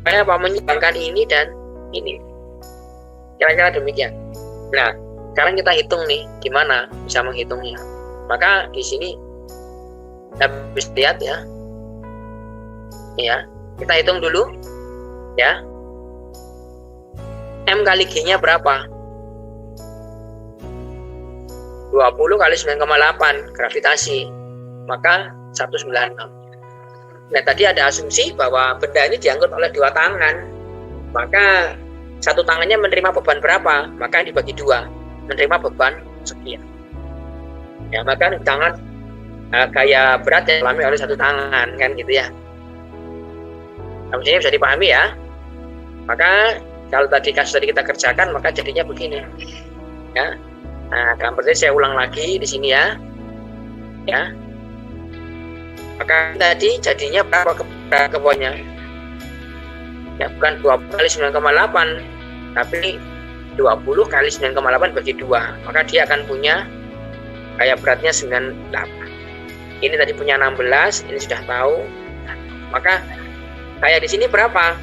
supaya menyeimbangkan ini dan ini. Kira-kira demikian. Nah, sekarang kita hitung nih, gimana bisa menghitungnya. Maka di sini kita bisa lihat ya. Ya, kita hitung dulu ya. M kali G-nya berapa? 20 kali 9,8 gravitasi, maka 196. Nah, tadi ada asumsi bahwa benda ini diangkut oleh dua tangan, maka satu tangannya menerima beban berapa? Maka dibagi dua, menerima beban sekian. Ya, maka tangan gaya berat yang dialami oleh satu tangan, kan gitu ya. Maksudnya bisa dipahami ya. Maka kalau tadi kasus tadi kita kerjakan, maka jadinya begini. Ya. Nah, dalam pertanyaan saya ulang lagi di sini ya. Ya. Maka tadi jadinya berapa kebawahannya? Ya, bukan 20 kali 9,8, tapi 20 kali 9,8 bagi 2. Maka dia akan punya gaya beratnya 98. Ini tadi punya 16, ini sudah tahu. Maka gaya di sini berapa?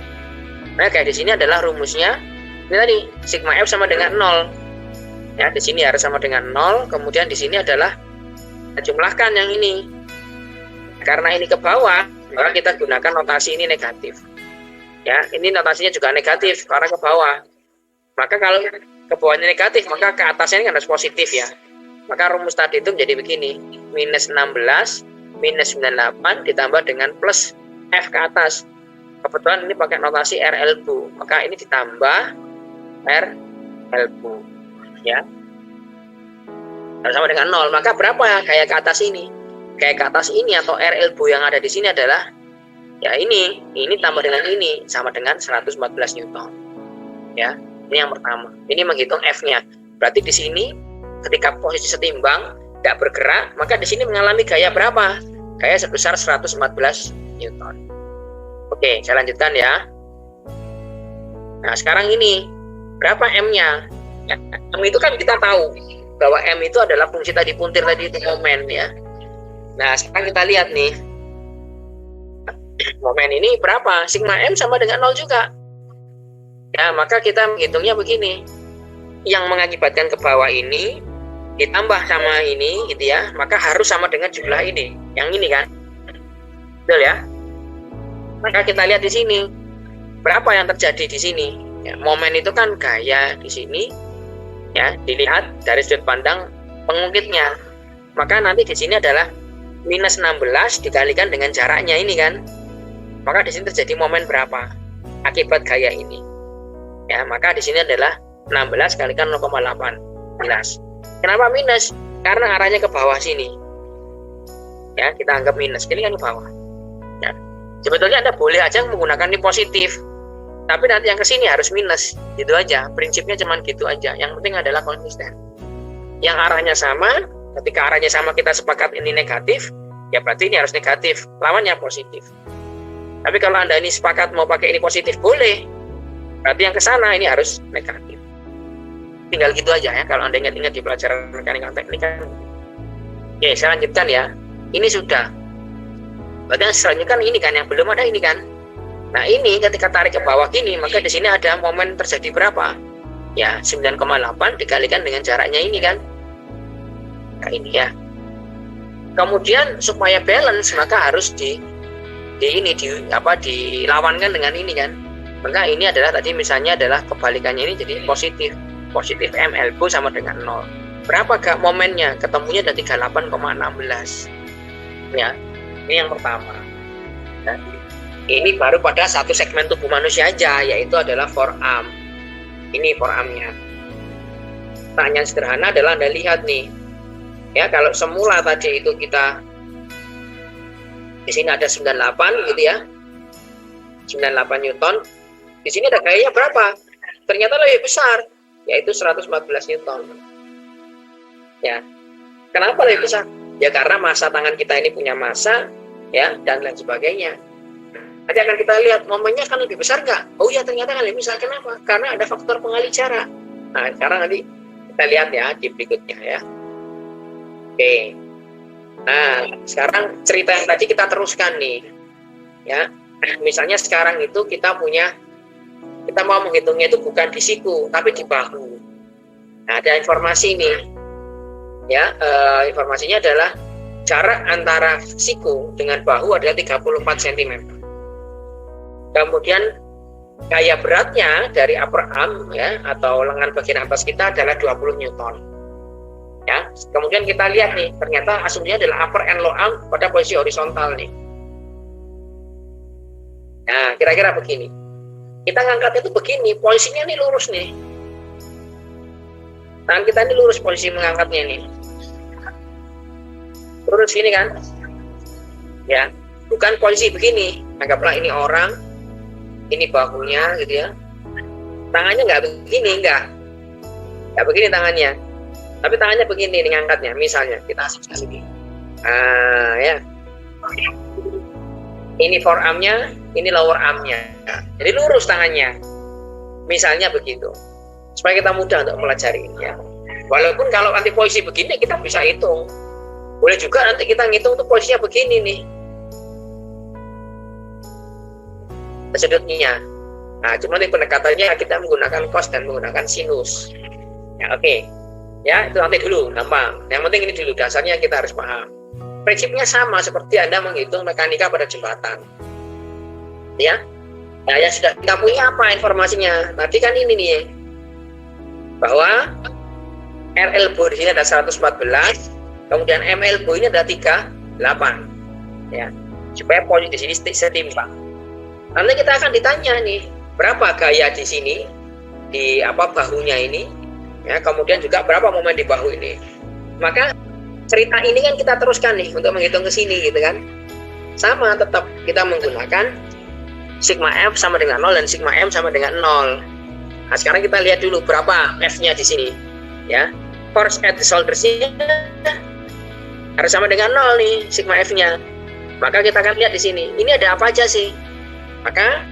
Nah, gaya di sini adalah rumusnya. Ini tadi sigma F sama dengan 0. Ya, di sini harus sama dengan 0, kemudian di sini adalah jumlahkan yang ini. Karena ini ke bawah, maka kita gunakan notasi ini negatif. Ya, ini notasinya juga negatif karena ke bawah. Maka kalau ke bawahnya negatif, maka ke atasnya ini kan harus positif ya. Maka rumus tadi itu menjadi begini, minus 16, minus 98 ditambah dengan plus F ke atas. Kebetulan ini pakai notasi RLB, maka ini ditambah RLB. Ya, sama dengan 0, maka berapa gaya ke atas ini? Gaya ke atas ini atau RLB yang ada di sini adalah ya ini tambah dengan ini sama dengan 114 Newton. Ya, ini yang pertama. Ini menghitung F-nya. Berarti di sini ketika posisi setimbang tidak bergerak, maka di sini mengalami gaya berapa? Gaya sebesar 114 Newton. Oke, saya lanjutkan ya. Nah, sekarang ini berapa M-nya? Ya, M itu kan kita tahu bahwa M itu adalah fungsi tadi puntir tadi itu momen ya. Nah, sekarang kita lihat nih. Momen ini berapa? Sigma M sama dengan 0 juga. Ya, maka kita menghitungnya begini. Yang mengakibatkan ke bawah ini ditambah sama ini gitu ya, maka harus sama dengan jumlah ini. Yang ini kan. Betul ya? Maka kita lihat di sini. Berapa yang terjadi di sini? Ya, momen itu kan gaya di sini. Ya, dilihat dari sudut pandang pengungkitnya. Maka nanti di sini adalah minus 16 dikalikan dengan jaraknya ini kan. Maka di sini terjadi momen berapa akibat gaya ini. Ya, maka di sini adalah 16 kalikan 0,8. Kenapa minus? Karena arahnya ke bawah sini. Ya, kita anggap minus. Ini kan ke bawah. Ya. Sebetulnya Anda boleh aja menggunakan ini positif. Tapi nanti yang ke sini harus minus, gitu aja. Prinsipnya cuma gitu aja. Yang penting adalah konsisten. Yang arahnya sama, ketika arahnya sama kita sepakat ini negatif, ya berarti ini harus negatif. Lawannya positif. Tapi kalau Anda ini sepakat mau pakai ini positif, boleh. Berarti yang ke sana ini harus negatif. Tinggal gitu aja ya. Kalau Anda ingat-ingat di pelajaran mekanika teknik kan. Oke, saya lanjutkan ya. Ini sudah. Berarti yang selanjutnya kan ini kan, yang belum ada ini kan. Nah ini ketika tarik ke bawah gini, maka di sini ada momen terjadi berapa? Ya 9,8 dikalikan dengan jaraknya ini kan. Nah ini ya. Kemudian supaya balance maka harus dilawankan dengan ini kan. Maka ini adalah tadi misalnya adalah kebalikannya ini jadi positif M elbow sama dengan 0. Berapa gak momennya? Ketemunya ada 38,16. Ya, ini yang pertama. Ya. Ini baru pada satu segmen tubuh manusia aja, yaitu adalah forearm. Ini forearmnya. Pertanyaan sederhana adalah Anda lihat nih, ya kalau semula tadi itu kita di sini ada 98 gitu ya, 98 Newton. Di sini ada gayanya berapa? Ternyata lebih besar, yaitu 114 Newton. Ya, kenapa lebih besar? Ya karena massa tangan kita ini punya massa, ya dan lain sebagainya. Nanti akan kita lihat momennya kan lebih besar nggak? Oh iya ternyata kan lebih besar. Kenapa? Karena ada faktor pengalih jarak. Nah sekarang nanti kita lihat ya di berikutnya ya. Oke. Nah sekarang cerita yang tadi kita teruskan nih. Ya, misalnya sekarang itu kita mau menghitungnya itu bukan di siku tapi di bahu. Nah ada informasi nih. Ya, informasinya adalah jarak antara siku dengan bahu adalah 34 cm. Kemudian gaya beratnya dari upper arm ya atau lengan bagian atas kita adalah 20 Newton. Ya, kemudian kita lihat nih, ternyata asumsinya adalah upper and lower arm pada posisi horizontal nih. Nah, kira-kira begini. Kita ngangkat itu begini, posisinya nih lurus nih. Tangan kita ini lurus posisi mengangkatnya nih. Lurus gini kan? Ya, bukan posisi begini. Anggaplah ini orang, ini bahunya gitu ya. Tangannya nggak begini, nggak begini tangannya. Tapi tangannya begini nih ngangkatnya. Misalnya kita asik sekali. Ya. Ini forearmnya, ini lower armnya. Jadi lurus tangannya. Misalnya begitu. Supaya kita mudah untuk melajari ini ya. Walaupun kalau nanti posisi begini kita bisa hitung. Boleh juga nanti kita ngitung tuh posisinya begini nih. Sudutnya. Nah, cuma di pendekatannya kita menggunakan cos dan menggunakan sinus. Ya, oke. Ya, itu nanti dulu, gampang. Yang penting ini dulu, dasarnya kita harus paham. Prinsipnya sama seperti Anda menghitung mekanika pada jembatan. Ya. Nah, yang sudah kita punya apa informasinya? Tadi kan ini nih. Bahwa R elbow di sini ada 114, kemudian M elbow ini ada 38. Ya. Supaya posisi di sini setimpal. Nanti kita akan ditanya nih, berapa gaya di sini di bahunya ini, ya kemudian juga berapa momen di bahu ini. Maka cerita ini kan kita teruskan nih untuk menghitung ke sini gitu kan. Sama tetap kita menggunakan sigma F sama dengan 0 dan sigma M sama dengan 0. Nah, sekarang kita lihat dulu berapa F-nya di sini, ya. Force at the shoulders-nya harus sama dengan 0 nih sigma F-nya. Maka kita akan lihat di sini, ini ada apa aja sih? Maka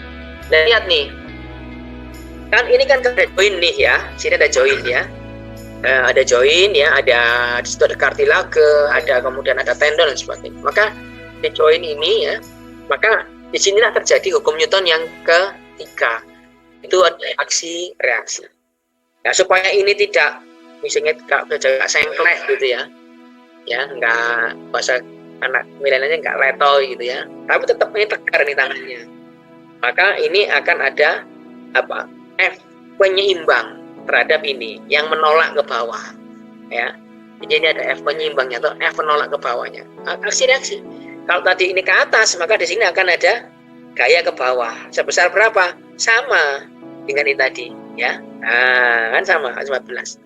lihat nih, kan ini kan ada join nih ya, sini ada join ya, ada join ya, ada di situ ada kartilage, ada kemudian ada tendon dan sebagainya. Maka di join ini ya, maka di sinilah terjadi hukum Newton yang ketiga, itu ada aksi reaksi. Ya supaya ini tidak misalnya nggak sengklek gitu ya, nggak bahasa anak milenialnya nggak letoy gitu ya, tapi tetap ini tegar nih tangannya. Maka ini akan ada F penyeimbang terhadap ini yang menolak ke bawah ya. Jadi ini ada F penyeimbangnya atau F menolak ke bawahnya. Aksi reaksi. Kalau tadi ini ke atas, maka di sini akan ada gaya ke bawah. Sebesar berapa? Sama dengan ini tadi ya. Nah, kan sama 14.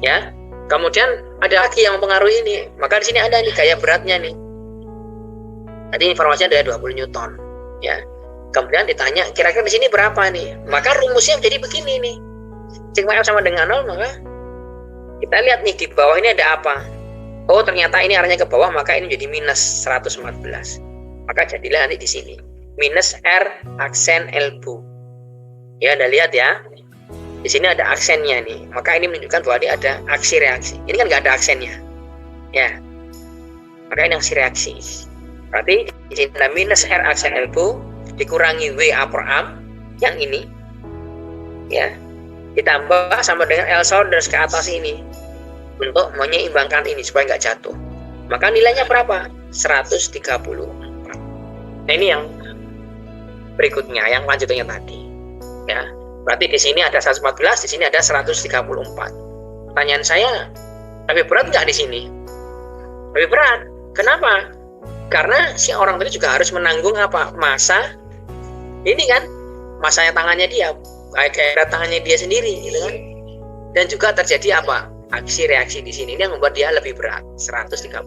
Ya. Kemudian ada lagi yang mempengaruhi ini. Maka di sini ada nih gaya beratnya nih. Tadi informasinya ada 20 Newton ya. Kemudian ditanya, kira-kira di sini berapa nih? Maka rumusnya jadi begini nih. Sigma F sama dengan 0, maka kita lihat nih di bawah ini ada apa? Oh, ternyata ini arahnya ke bawah, maka ini menjadi minus 114. Maka jadilah nanti di sini. Minus R aksen elbow. Ya, Anda lihat ya. Di sini ada aksennya nih. Maka ini menunjukkan bahwa ini ada aksi reaksi. Ini kan nggak ada aksennya. Ya. Maka ini aksi reaksi. Berarti di sini ada minus R aksen elbow. dikurangi WA per am yang ini ya, ditambah sama dengan L shoulders ke atas ini untuk menyeimbangkan ini supaya nggak jatuh. Maka nilainya berapa? 134. Nah, ini yang berikutnya, yang lanjutannya tadi ya. Berarti di sini ada 114, di sini ada 134. Pertanyaan saya, lebih berat nggak di sini? Lebih berat. Kenapa? Karena si orang tadi juga harus menanggung apa? Massa ini kan, massanya tangannya dia, kayak tangannya dia sendiri, gitu kan? Dan juga terjadi apa? Aksi reaksi di sini. Ini yang membuat dia lebih berat, 134.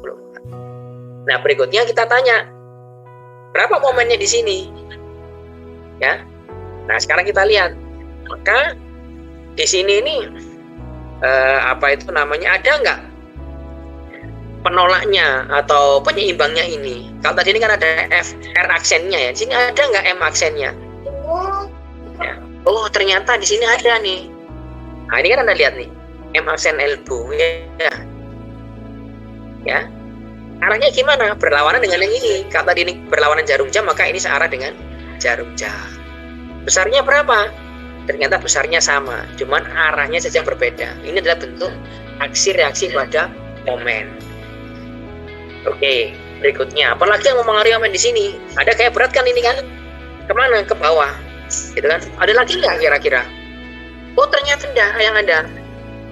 Nah, berikutnya kita tanya, berapa momennya di sini? Ya. Nah, sekarang kita lihat. Maka di sini ini apa itu namanya, ada nggak penolaknya atau penyeimbangnya ini? Kalau tadi ini kan ada R aksennya ya, di sini ada nggak M aksennya? Ya. Oh, ternyata di sini ada nih. Nah, ini kan Anda lihat nih, M aksen elbow ya. Ya. Arahnya gimana? Berlawanan dengan yang ini. Kalau tadi ini berlawanan jarum jam, maka ini searah dengan jarum jam. Besarnya berapa? Ternyata besarnya sama, cuman arahnya saja berbeda. Ini adalah bentuk aksi reaksi pada momen. Oke, berikutnya, apalagi yang mempengaruhi momen di sini? Ada kayak berat kan ini kan? Kemana? Ke bawah, gitu kan? Ada lagi nggak kira-kira? Oh, ternyata enggak yang ada.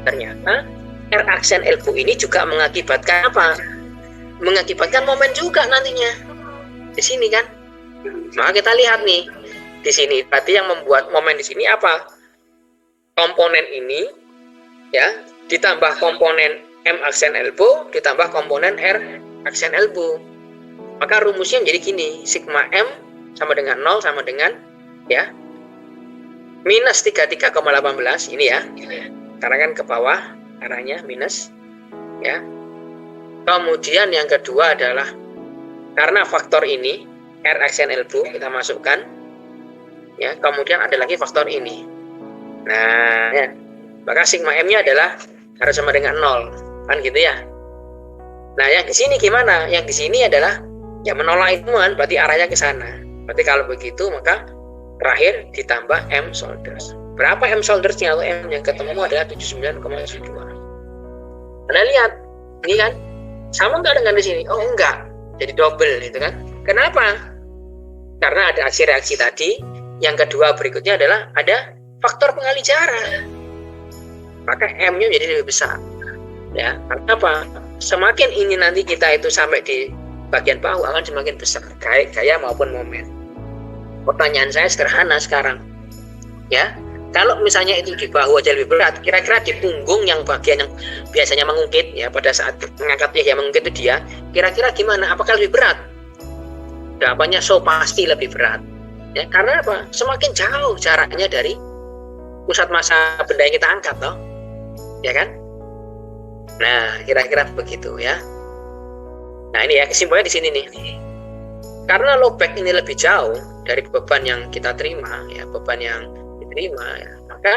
Ternyata R aksen elbow ini juga mengakibatkan apa? Mengakibatkan momen juga nantinya. Di sini kan? Maka kita lihat nih. Di sini tadi yang membuat momen di sini apa? Komponen ini ya, ditambah komponen M aksen elbow ditambah komponen R aksen elbow. Maka rumusnya menjadi gini, sigma M sama dengan 0 sama dengan ya minus 33,18 ini ya. Karena kan ke bawah arahnya minus ya. Kemudian yang kedua adalah karena faktor ini R aksen elbow kita masukkan ya, kemudian ada lagi faktor ini. Nah, ya. Maka sigma M-nya adalah harus sama dengan 0, kan gitu ya. Nah, yang di sini gimana? Yang di sini adalah ya menolak itu kan, berarti arahnya ke sana. Berarti kalau begitu maka terakhir ditambah M shoulders. Berapa M shoulders-nya? Atau M yang ketemu adalah 79,72. Anda lihat, ini kan sama nggak dengan di sini? Oh enggak, jadi double itu kan. Kenapa? Karena ada aksi reaksi tadi. Yang kedua berikutnya adalah ada faktor pengalih jarak. Maka M-nya menjadi lebih besar. Ya, karena apa? Semakin ini nanti kita itu sampai di bagian bahu akan semakin besar gaya maupun momen. Pertanyaan saya sederhana sekarang. Ya, kalau misalnya itu di bahu aja lebih berat, kira-kira di punggung yang bagian yang biasanya mengungkit ya, pada saat mengangkat yang mengungkit itu dia, kira-kira gimana? Apakah lebih berat? Jawabannya pasti lebih berat. Ya, karena apa? Semakin jauh jaraknya dari pusat massa benda yang kita angkat, toh, ya kan? Nah, kira-kira begitu ya. Nah, ini ya kesimpulannya di sini nih. Karena low back ini lebih jauh dari beban yang kita terima, ya beban yang diterima, ya, maka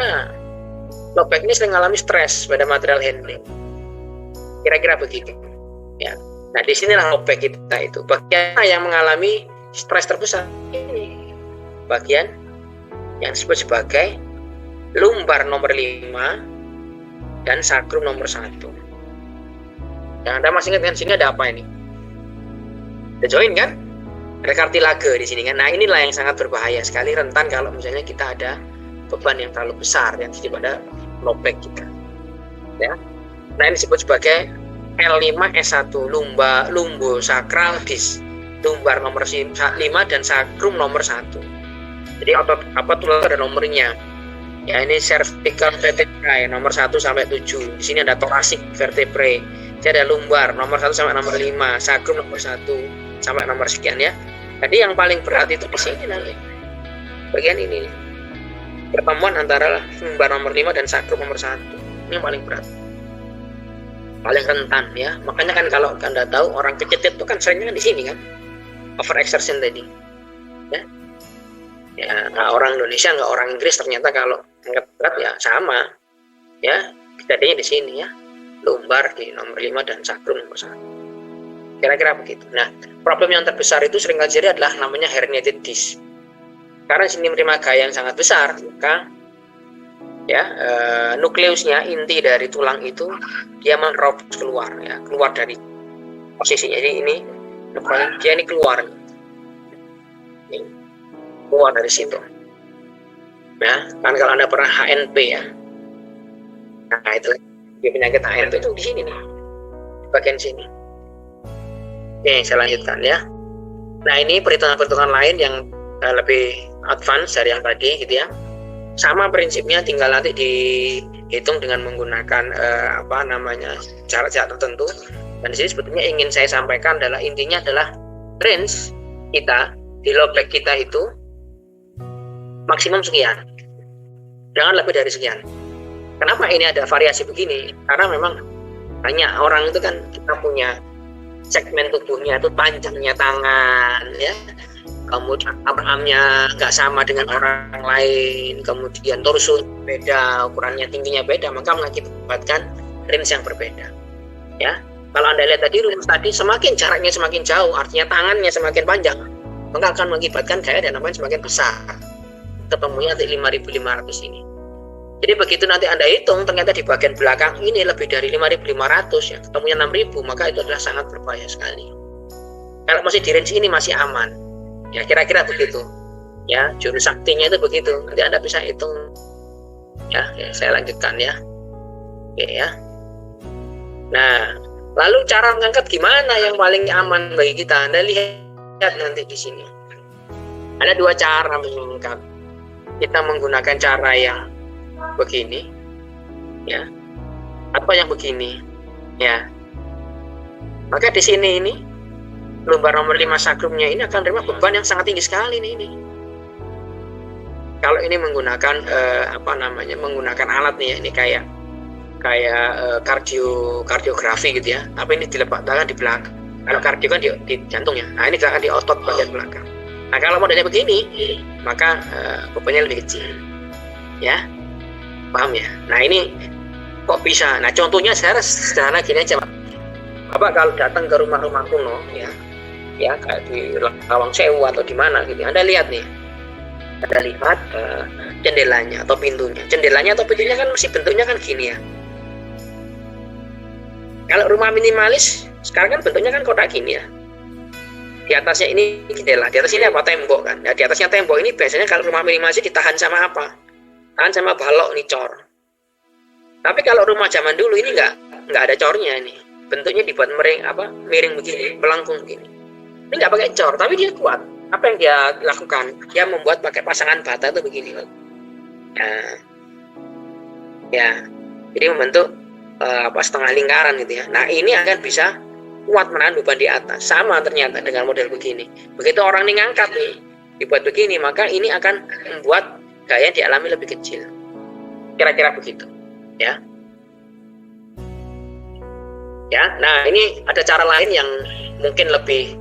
low back ini sering mengalami stres pada material handling. Kira-kira begitu. Ya. Nah, di sinilah low back kita itu. Bagian yang mengalami stres terbesar ini. Bagian yang disebut sebagai lumbar nomor 5 dan sacrum nomor 1. Yang Anda masih ingat kan sini ada apa ini? Ada join kan? Ada kartilage di sini kan. Nah, inilah yang sangat berbahaya sekali, rentan kalau misalnya kita ada beban yang terlalu besar yang terjadi pada low back kita. Ya. Nah, ini disebut sebagai L5S1 lumbosacral disc. Lumbar nomor 5 dan sacrum nomor 1. Jadi otot apa tulang ada nomornya. Ya, ini cervical vertebrae nomor 1 sampai 7. Di sini ada thoracic vertebrae. Jadi ada lumbar nomor 1 sampai nomor 5, sacrum nomor 1 sampai nomor sekian ya. Jadi yang paling berat itu di sini nanti. Bagian ini. Pertemuan antara lumbar nomor 5 dan sacrum nomor 1. Ini yang paling berat. Paling rentan ya. Makanya kan kalau Anda tahu orang kecetit itu kan seringnya di sini kan. Overexertion tadi. Ya. Ya, nggak orang Indonesia, nggak orang Inggris ternyata kalau angkat berat ya sama. Ya, kejadiannya di sini ya. Lumbar di nomor 5 dan sacrum nomor 1. Kira-kira begitu. Nah, problem yang terbesar itu sering terjadi adalah namanya herniated disc. Karena di sini menerima gaya yang sangat besar, maka ya nukleusnya, inti dari tulang itu dia menerobos keluar, ya, keluar dari posisinya. Jadi ini dia ini keluar dari situ. Nah, kan kalau Anda pernah HNP ya, nah itu penyakit HNP itu di sini nih, di bagian sini. Oke, saya lanjutkan ya. Nah, ini perhitungan-perhitungan lain yang lebih advance dari yang tadi gitu ya. Sama prinsipnya, tinggal nanti dihitung dengan menggunakan cara-cara tertentu. Dan di sini sebetulnya ingin saya sampaikan adalah intinya adalah range kita di low back kita itu maksimum sekian, jangan lebih dari sekian. Kenapa ini ada variasi begini? Karena memang banyak orang itu kan, kita punya segmen tubuhnya itu panjangnya tangan ya, kemudian armnya nggak sama dengan orang lain, kemudian torso beda, ukurannya tingginya beda, maka mengakibatkan range yang berbeda ya. Kalau Anda lihat tadi rumus tadi, semakin jaraknya semakin jauh, artinya tangannya semakin panjang, maka akan mengakibatkan gaya dynamic semakin besar, ketemunya di 5.500 ini. Jadi begitu nanti Anda hitung, ternyata di bagian belakang ini lebih dari 5.500 ya, ketemunya 6.000, maka itu adalah sangat berbahaya sekali. Kalau masih di range ini masih aman ya, kira-kira begitu ya, juru saktinya itu begitu. Nanti Anda bisa hitung ya. Saya lanjutkan ya. Oke ya. Nah, lalu cara mengangkat gimana yang paling aman bagi kita? Anda lihat nanti di sini ada dua cara mengangkat. Kita menggunakan cara yang begini ya, atau yang begini ya. Maka di sini ini lumbar nomor 5 sakrumnya ini akan menerima beban yang sangat tinggi sekali ini. Kalau ini menggunakan menggunakan alat nih ya, ini kayak kardiografi gitu ya. Tapi ini diletakkan di belakang. Kalau kardio kan di jantung ya. Nah, ini diletakkan di otot bagian belakang. Nah, kalau modelnya begini, maka bebannya lebih kecil ya. Paham ya? Nah, ini kok bisa? Nah, contohnya saya sederhana gini aja, Pak. Bapak kalau datang ke rumah-rumah kuno ya kayak di Lawang Sewu atau di mana gitu, Anda lihat nih, Anda lihat jendelanya atau pintunya. Jendelanya atau pintunya kan masih bentuknya kan gini ya. Kalau rumah minimalis sekarang kan bentuknya kan kotak gini ya. Di atasnya ini jendela, di atas ini apa? Tembok kan. Nah, di atasnya tembok ini biasanya kalau rumah minimalis ditahan sama apa? Tahan sama balok nih, cor. Tapi kalau rumah zaman dulu ini nggak ada cornya nih. Bentuknya dibuat miring begini, melengkung begini. Ini nggak pakai cor, tapi dia kuat. Apa yang dia lakukan? Dia membuat pakai pasangan bata itu begini. Nah, ya, jadi membentuk setengah lingkaran gitu ya. Nah, ini akan bisa kuat menahan beban di atas. Sama ternyata dengan model begini. Begitu orang ini ngangkat nih, dibuat begini, maka ini akan membuat gaya dialami lebih kecil. Kira-kira begitu ya. Ya, nah ini ada cara lain yang mungkin lebih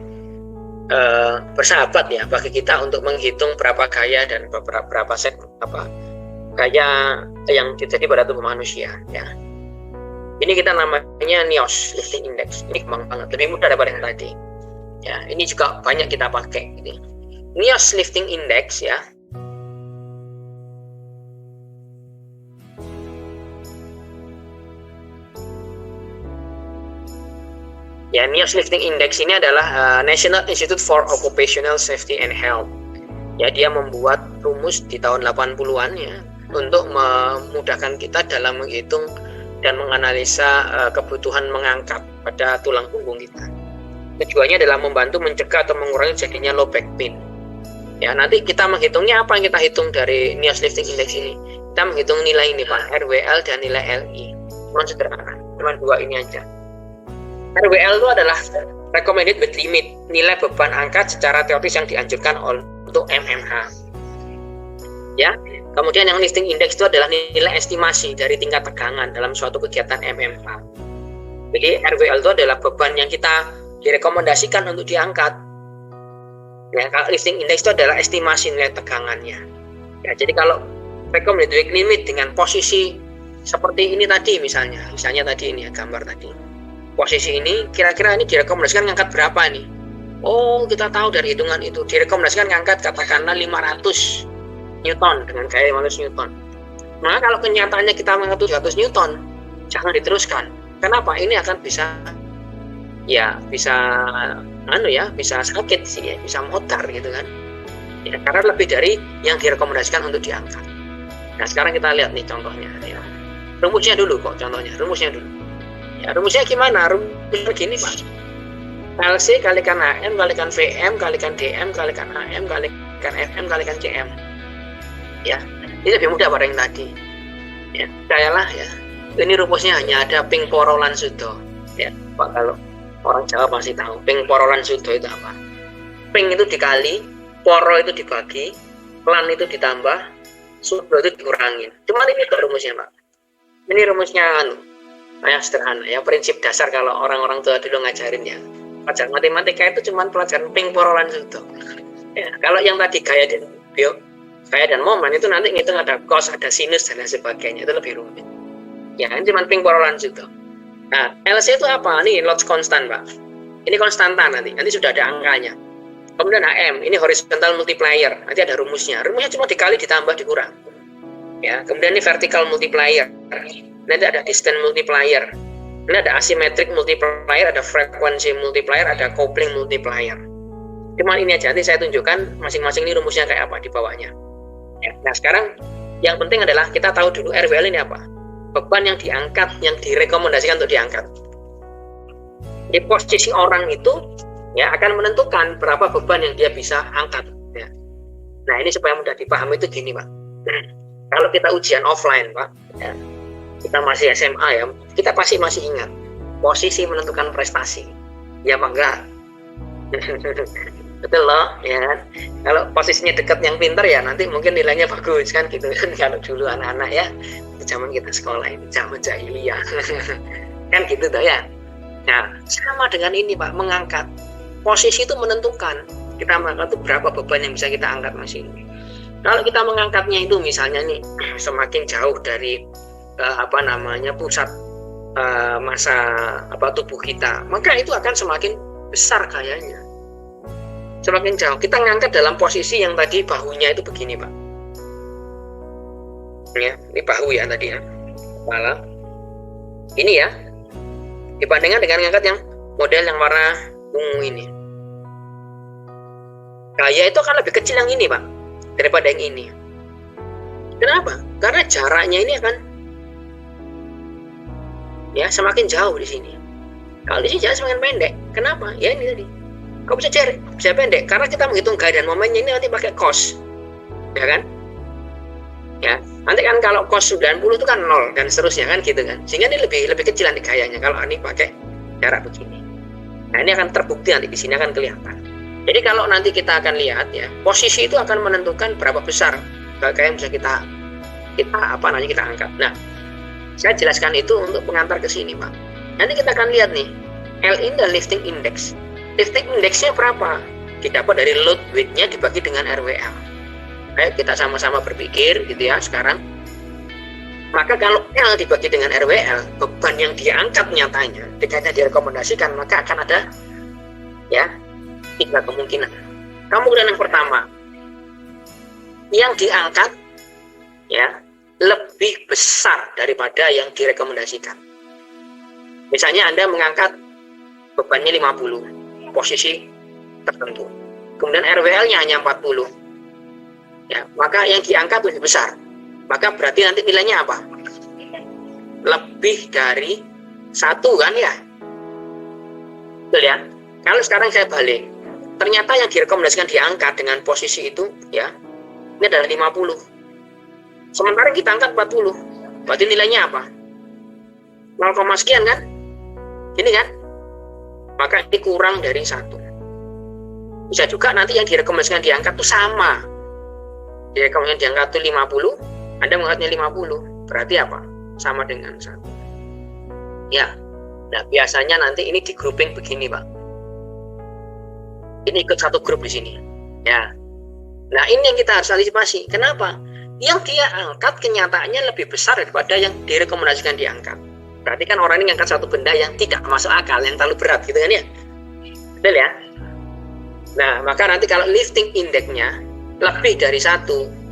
bersahabat ya bagi kita untuk menghitung berapa gaya dan berapa set gaya yang terjadi pada tubuh manusia ya. Ini kita namanya NIOSH lifting index. Ini gampang banget, lebih mudah daripada yang tadi ya. Ini juga banyak kita pakai gitu. NIOSH lifting index ya. Ya, NIOSH Lifting Index ini adalah National Institute for Occupational Safety and Health. Ya, dia membuat rumus di tahun 80-an ya untuk memudahkan kita dalam menghitung dan menganalisa kebutuhan mengangkat pada tulang punggung kita. Tujuannya adalah membantu mencegah atau mengurangi jadinya low back pain. Ya, nanti kita menghitungnya apa yang kita hitung dari NIOSH Lifting Index ini? Kita menghitung nilai ini Pak, RWL dan nilai LI. Cuma sederhana, cuma dua ini aja. RWL itu adalah recommended weight limit, nilai beban angkat secara teoritis yang dianjurkan untuk MMH. Ya, kemudian yang lifting index itu adalah nilai estimasi dari tingkat tegangan dalam suatu kegiatan MMH. Jadi RWL itu adalah beban yang kita direkomendasikan untuk diangkat. Ya, kalau lifting index itu adalah estimasi nilai tegangannya. Ya, jadi kalau recommended weight limit dengan posisi seperti ini tadi misalnya tadi ini ya, gambar tadi. Posisi ini kira-kira ini direkomendasikan ngangkat berapa nih? Oh, kita tahu dari hitungan itu direkomendasikan ngangkat katakanlah 500 Newton dengan gaya 500 Newton. Nah, kalau kenyataannya kita mengangkat 700 Newton, jangan diteruskan. Kenapa? Ini akan bisa bisa sakit sih ya, bisa motor gitu kan. Ya, karena lebih dari yang direkomendasikan untuk diangkat. Nah, sekarang kita lihat nih contohnya ya. Rumusnya dulu kok contohnya, rumusnya dulu. Ya, rumusnya gimana? Rumusnya begini, Pak. LC kalikan AM kalikan VM kalikan DM kalikan AM kalikan FM kalikan CM. Ya, ini lebih mudah pada yang tadi. Ya, percayalah ya. Ini rumusnya hanya ada ping porolan sudo. Ya, Pak, kalau orang Jawa pasti tahu ping porolan sudo itu apa. Ping itu dikali, poro itu dibagi, lan itu ditambah, sudo itu dikurangin. Cuman ini tuh rumusnya, Pak. Ini rumusnya sederhana ya, prinsip dasar kalau orang-orang tua dulu ngajarin ya. Pelajaran matematika itu cuma pelajaran ping porolan sudo. Ya, kalau yang tadi gaya dan momen itu nanti ngitung ada cos, ada sinus dan lain sebagainya, itu lebih rumit. Ya, ini cuma ping porolan sudo. Nah, LC itu apa? Ini Lorentz constant, Pak. Ini konstanta nanti sudah ada angkanya. Kemudian AM, ini horizontal multiplier, nanti ada rumusnya. Rumusnya cuma dikali ditambah dikurang. Ya, kemudian ini vertical multiplier. Nanti ada distance multiplier. Ini ada asymmetric multiplier, ada frequency multiplier, ada coupling multiplier. Cuma ini aja, nanti saya tunjukkan masing-masing ini rumusnya kayak apa di bawahnya. Ya, nah sekarang yang penting adalah kita tahu dulu RWL ini apa. Beban yang diangkat, yang direkomendasikan untuk diangkat. Di posisi orang itu ya akan menentukan berapa beban yang dia bisa angkat. Ya. Nah ini supaya mudah dipahami itu gini, Pak. Kalau kita ujian offline, Pak, ya, kita masih SMA ya, kita pasti masih ingat posisi menentukan prestasi. Ya Pak, enggak? Betul loh, ya kan? Kalau posisinya dekat yang pintar ya nanti mungkin nilainya bagus kan gitu kan. Kalau dulu anak-anak ya, zaman kita sekolah ini zaman jahiliyah. Kan gitu tuh ya. Nah, sama dengan ini Pak, mengangkat. Posisi itu menentukan kita mengangkat itu berapa beban yang bisa kita angkat masing. Kalau kita mengangkatnya itu misalnya nih semakin jauh dari pusat massa tubuh kita, maka itu akan semakin besar gayanya. Semakin jauh kita ngangkat dalam posisi yang tadi bahunya itu begini, Pak. Ya, ini bahu ya tadi ya, kepala. Ini ya, dibandingkan dengan ngangkat yang model yang warna ungu ini. Gaya itu akan lebih kecil yang ini, Pak, daripada yang ini. Kenapa? Karena jaraknya ini akan ya semakin jauh di sini. Kalau di sini jarak semakin pendek. Kenapa? Ya ini tadi. Kok bisa pendek? Karena kita menghitung gaya dan momennya ini nanti pakai cos. Ya kan? Ya, nanti kan kalau cos 90 itu kan 0 dan seterusnya kan gitu kan. Sehingga ini lebih kecil nanti gayanya kalau ini pakai jarak begini. Nah, ini akan terbukti nanti di sini akan kelihatan. Jadi kalau nanti kita akan lihat ya, posisi itu akan menentukan berapa besar gaya yang bisa kita angkat. Nah, saya jelaskan itu untuk pengantar ke sini, Pak. Nanti kita akan lihat nih, L ini adalah lifting index. Lifting indexnya berapa? Didapat dari load weight-nya dibagi dengan RWL. Ayo kita sama-sama berpikir gitu ya sekarang. Maka kalau L dibagi dengan RWL, beban yang diangkat nyatanya, dekatnya direkomendasikan, maka akan ada ya 3 kemungkinan. Kemungkinan yang pertama, yang diangkat ya lebih besar daripada yang direkomendasikan. Misalnya Anda mengangkat bebannya 50, posisi tertentu. Kemudian RWL-nya hanya 40. Ya, maka yang diangkat lebih besar. Maka berarti nanti nilainya apa? Lebih dari 1 kan ya? Betul ya? Kalau sekarang saya balik, ternyata yang direkomendasikan diangkat dengan posisi itu ya, ini adalah 50. Sementara kita angkat 40. Berarti nilainya apa? 0, sekian kan? Ini kan? Maka ini kurang dari 1. Bisa juga nanti yang direkomendasikan diangkat itu sama. Direkomendasikan diangkat itu 50, Anda mengangkatnya 50. Berarti apa? Sama dengan 1. Ya. Nah, biasanya nanti ini di grouping begini, Pak. Ini ikut satu grup di sini. Ya. Nah, ini yang kita harus antisipasi. Kenapa? Yang dia angkat kenyataannya lebih besar daripada yang direkomendasikan diangkat. Berarti kan orang ini ngangkat satu benda yang tidak masuk akal, yang terlalu berat gitu kan ya. Betul ya? Nah, maka nanti kalau lifting index-nya lebih dari 1,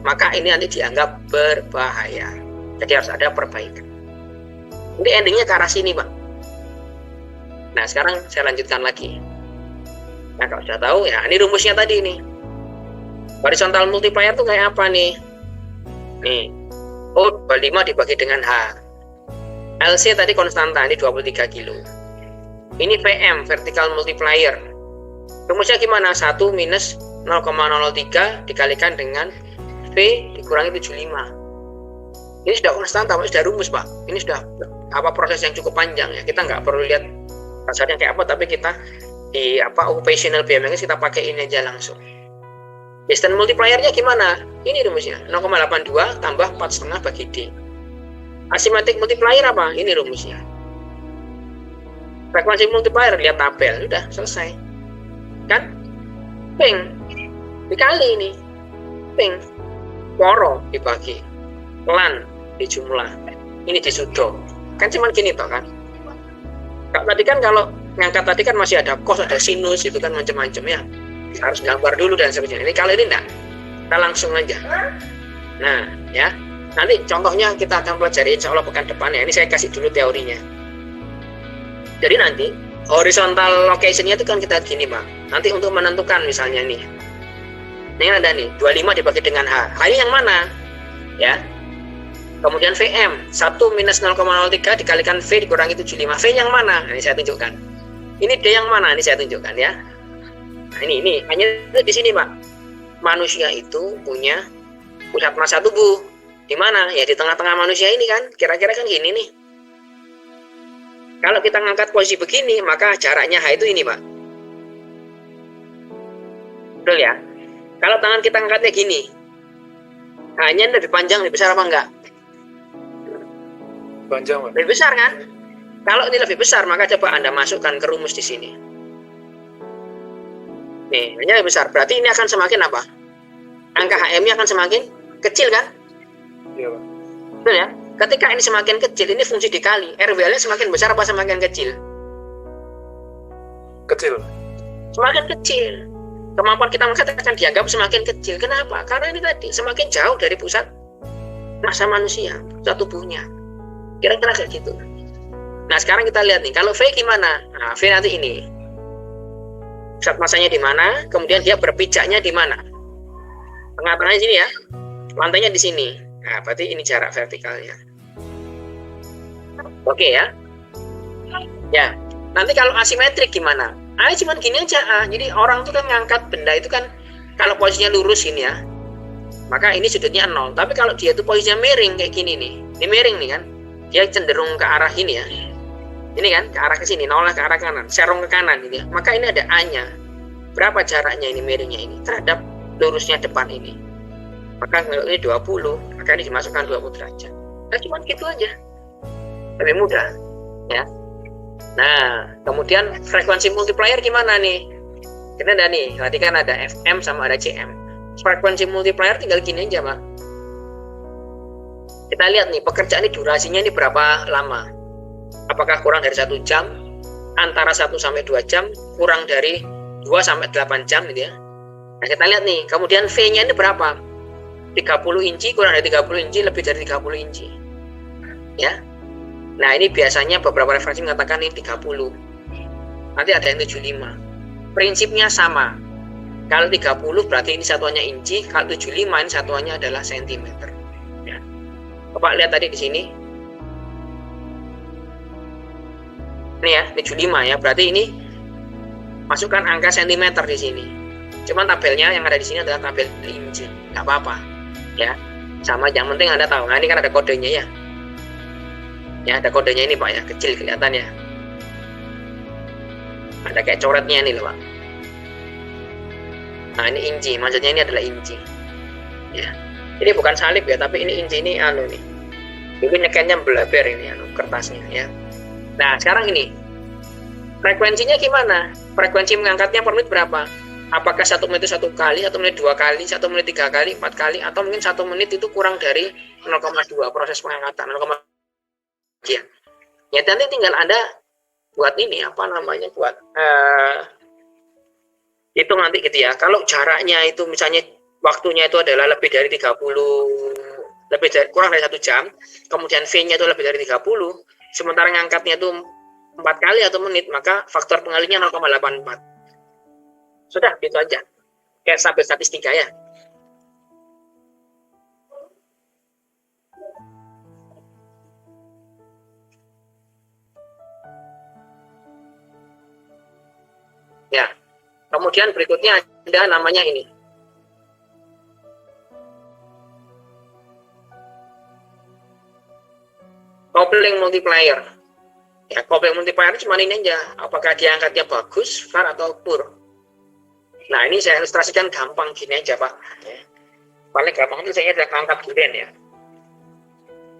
maka ini nanti dianggap berbahaya. Jadi harus ada perbaikan. Ini endingnya ke arah sini, Pak. Nah, sekarang saya lanjutkan lagi. Nah, kalau sudah tahu, ya ini rumusnya tadi nih. Horizontal multiplier itu kayak apa nih? Nih, O25 dibagi dengan H. LC tadi konstanta, ini 23 kilo. Ini VM, vertical multiplier. Rumusnya gimana? 1 minus 0,03 dikalikan dengan V dikurangi 75. Ini sudah konstanta, sudah rumus, Pak. Ini sudah proses yang cukup panjang ya. Kita nggak perlu lihat dasarnya kayak apa, tapi kita di occupational BMX kita pakai ini aja langsung. Distance multiplier-nya gimana? Ini rumusnya, 0,82 tambah 4,5 bagi D. Asymmetric multiplier apa? Ini rumusnya. Frekuensi multiplier, lihat tabel, udah selesai. Kan? Ping. Dikali ini. Ping. Poro dibagi. Lan dijumlah. Ini disudo. Kan cuman gini toh kan? Tadi kan kalau ngangkat tadi kan masih ada cos, ada sinus, itu kan macam-macam ya. Harus gambar dulu dan sebagainya. Ini kali ini enggak. Kita langsung aja. Nah, ya. Nanti contohnya kita akan pelajari insya Allah pekan depan ya. Ini saya kasih dulu teorinya. Jadi nanti horizontal location-nya itu kan kita gini, Pak. Nanti untuk menentukan misalnya nih. Ini ada nih, 25 dibagi dengan H. H ini yang mana? Ya. Kemudian VM, 1 minus 0,03 dikalikan V dikurangi 75. V yang mana? Ini saya tunjukkan. Ini D yang mana? Ini saya tunjukkan ya. Nah, ini hanya di sini, Pak. Manusia itu punya pusat massa tubuh. Di mana? Ya di tengah-tengah manusia ini kan. Kira-kira kan gini nih. Kalau kita ngangkat posisi begini, maka jaraknya H itu ini, Pak. Betul ya? Kalau tangan kita ngangkatnya gini, H-nya lebih panjang, lebih besar apa enggak? Panjang, Pak. Lebih besar kan? Kalau ini lebih besar, maka coba Anda masukkan ke rumus di sini. Nih, ini lebih besar. Berarti ini akan semakin apa? Angka HM-nya akan semakin kecil kan? Iya, Pak. Betul ya? Ketika ini semakin kecil, ini fungsi dikali. RWL-nya semakin besar apa semakin kecil? Kecil. Semakin kecil. Kemampuan kita mengangkat akan dianggap semakin kecil. Kenapa? Karena ini tadi semakin jauh dari pusat massa manusia, pusat tubuhnya. Kira-kira kayak gitu. Nah, sekarang kita lihat nih, kalau V gimana? Nah, V nanti ini. Pusat massanya di mana? Kemudian dia berpijaknya di mana? Tengah-tengahnya sini ya. Lantainya di sini. Nah, berarti ini jarak vertikalnya. Oke ya. Ya. Nanti kalau asimetrik gimana? Cuma gini aja. Jadi orang itu kan ngangkat benda itu kan kalau posisinya lurus ini ya, maka ini sudutnya 0. Tapi kalau dia itu posisinya miring kayak gini nih. Ini miring nih kan. Dia cenderung ke arah ini ya. Ini kan ke arah ke sini, noleh ke arah kanan, serong ke kanan gitu ya. Maka ini ada A-nya. Berapa jaraknya ini miringnya ini terhadap lurusnya depan ini? Maka kalau ini 20, maka ini dimasukkan 20 derajat. Nah, cuma gitu aja. Lebih mudah ya. Nah, kemudian frekuensi multiplier gimana nih? Kita ada nih, tadi kan ada FM sama ada CM. Frekuensi multiplier tinggal gini aja, Pak. Kita lihat nih, pekerjaan ini durasinya ini berapa lama? Apakah kurang dari 1 jam? Antara 1 sampai 2 jam? Kurang dari 2 sampai 8 jam gitu ya. Nah, kita lihat nih, kemudian V-nya ini berapa? 30 inci, kurang dari 30 inci, lebih dari 30 inci. Ya. Nah, ini biasanya beberapa referensi mengatakan ini 30. Nanti ada yang 75. Prinsipnya sama. Kalau 30 berarti ini satuannya inci, kalau 75 ini satuannya adalah sentimeter. Ya. Bapak lihat tadi di sini. Ini ya, 75 ya. Berarti ini masukkan angka sentimeter di sini. Cuman tabelnya yang ada di sini adalah tabel inci. Enggak apa-apa. Ya. Sama, yang penting Anda tahu. Nah, ini kan ada kodenya ya. Ya, ada kodenya ini Pak ya, kecil kelihatan ya. Ada kayak coretnya ini loh Pak. Nah, ini inci, maksudnya ini adalah inci. Ya. Ini bukan salib ya, tapi ini inci, ini anu nih. Ini nyeketnya belaber ini anu kertasnya ya. Nah, sekarang ini frekuensinya gimana? Frekuensi mengangkatnya per menit berapa? Apakah 1 menit itu 1 kali, 1 menit 2 kali, 1 menit 3 kali, 4 kali, atau mungkin 1 menit itu kurang dari 0,2 proses pengangkatan, 0,2 ya. Ya, nanti tinggal Anda buat ini apa namanya, buat Hitung nanti gitu ya. Kalau jaraknya itu misalnya waktunya itu adalah lebih dari 30, kurang dari 1 jam, kemudian V-nya itu lebih dari 30, sementara ngangkatnya itu 4 kali atau menit, maka faktor pengalinya 0,84. Sudah, gitu aja. Kayak sampai statistika ya. Ya. Kemudian berikutnya ada namanya ini. Coupling multiplier. Ya, coupling multiplier cuma ini aja. Apakah dia angkatnya bagus, far atau poor. Nah, ini saya ilustrasikan gampang gini aja, Pak. Ya. Paling gampang itu saya ada angkat durian ya.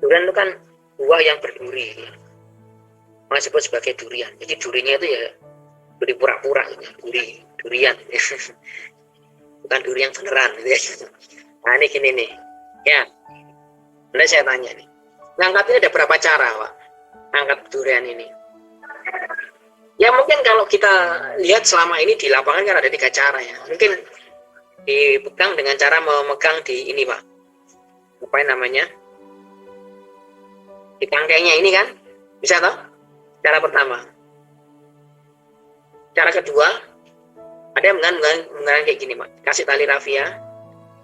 Durian itu kan buah yang berduri. Maka disebut sebagai durian. Jadi durinya itu ya duri pura-pura, durian. Bukan duri yang beneran. Nah, ini gini nih. Ya, nanti saya tanya nih. Ngangkatnya ada berapa cara, Pak? Angkat durian ini. Ya mungkin kalau kita lihat selama ini di lapangan kan ada 3 cara ya. Mungkin dipegang dengan cara memegang di ini, Pak. Apa namanya? Di tangkainya ini kan? Bisa toh? Cara pertama. Cara kedua, ada yang menggunakan kayak gini, Pak. Kasih tali rafia.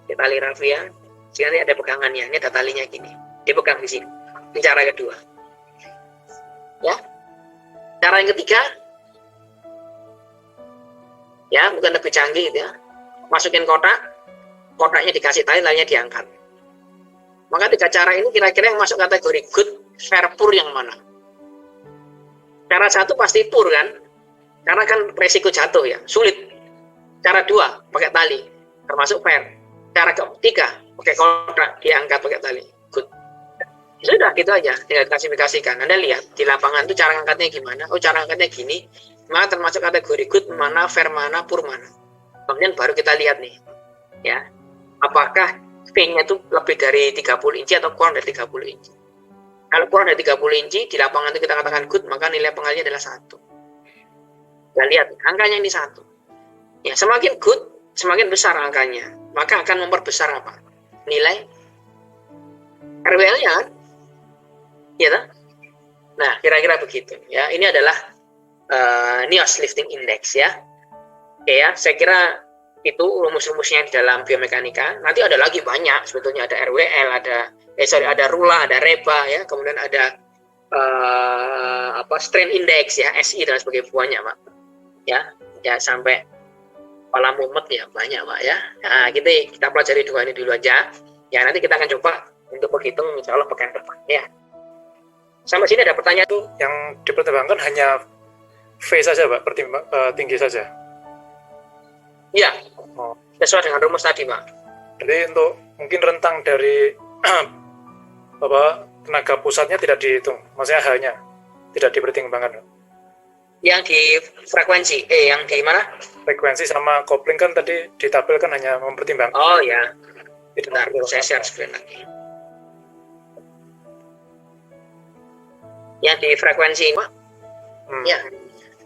Tali rafia. Sehingga ada pegangannya. Ini ada talinya gini. Dipegang di sini. Ini cara kedua. Ya. Cara yang ketiga, ya mungkin lebih canggih gitu ya. Masukin kotak, kotaknya dikasih tali, talinya diangkat. Maka 3 cara ini kira-kira yang masuk kategori good, fair, poor yang mana? Cara 1 pasti poor kan? Karena kan resiko jatuh ya, sulit. Cara 2 pakai tali, termasuk fair. Cara ketiga pakai kotak, diangkat pakai tali, good. Sudah gitu aja, tinggal klasifikasikan. Anda lihat di lapangan itu cara angkatnya gimana. Oh, cara angkatnya gini, mana termasuk kategori good, mana fair, mana poor, mana. Kemudian baru kita lihat nih, ya, apakah V-nya itu lebih dari 30 inci atau kurang dari 30 inci. Kalau kurang dari 30 inci, di lapangan itu kita katakan good, maka nilai pengalinya adalah 1. Kita lihat, angkanya ini 1. Ya, semakin good, semakin besar angkanya. Maka akan memperbesar apa? Nilai RWL-nya kan? Ya, nah kira-kira begitu ya. Ini adalah NIOSH Lifting Index ya. Oke ya, saya kira itu rumus-rumusnya di dalam biomekanika. Nanti ada lagi banyak sebetulnya, ada RWL, ada RULA, ada REBA ya, kemudian ada strain index ya, SI dan sebagainya banyak, Pak. Ya sampai kepala mumet ya banyak, Pak ya. Nah, kita pelajari 2 ini dulu aja. Ya nanti kita akan coba untuk menghitung insya Allah pekan depan ya. Sampai sini ada pertanyaan itu yang dipertimbangkan hanya V saja, Pak, tinggi saja. Iya, sesuai dengan rumus tadi, Pak. Jadi untuk mungkin rentang dari tenaga pusatnya tidak dihitung, maksudnya hanya tidak dipertimbangkan. Yang di frekuensi, yang di mana? Frekuensi sama kopling kan tadi ditampilkan hanya mempertimbangkan. Oh ya, benar. Saya share screen lagi. Yang di frekuensi, Pak. Ya,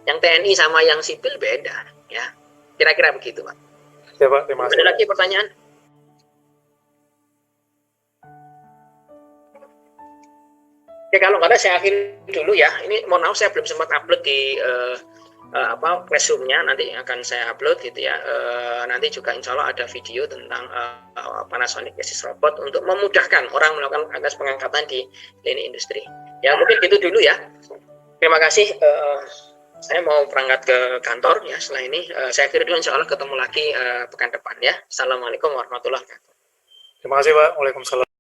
yang TNI sama yang sipil beda, ya. Kira-kira begitu, Pak. Ya, Pak, terima kasih. Ada lagi pertanyaan? Ya, kalau nggak ada saya akhiri dulu ya. Ini mohon maaf saya belum sempat upload di classroom-nya, nanti akan saya upload gitu ya. Nanti juga insya Allah ada video tentang Panasonic Assist Robot untuk memudahkan orang melakukan aktivitas pengangkatan di lini industri. Ya mungkin gitu dulu ya. Terima kasih. Saya mau berangkat ke kantor ya. Setelah ini saya kira dulu insya Allah ketemu lagi pekan depan ya. Assalamualaikum warahmatullahi wabarakatuh. Terima kasih, Pak. Waalaikumsalam.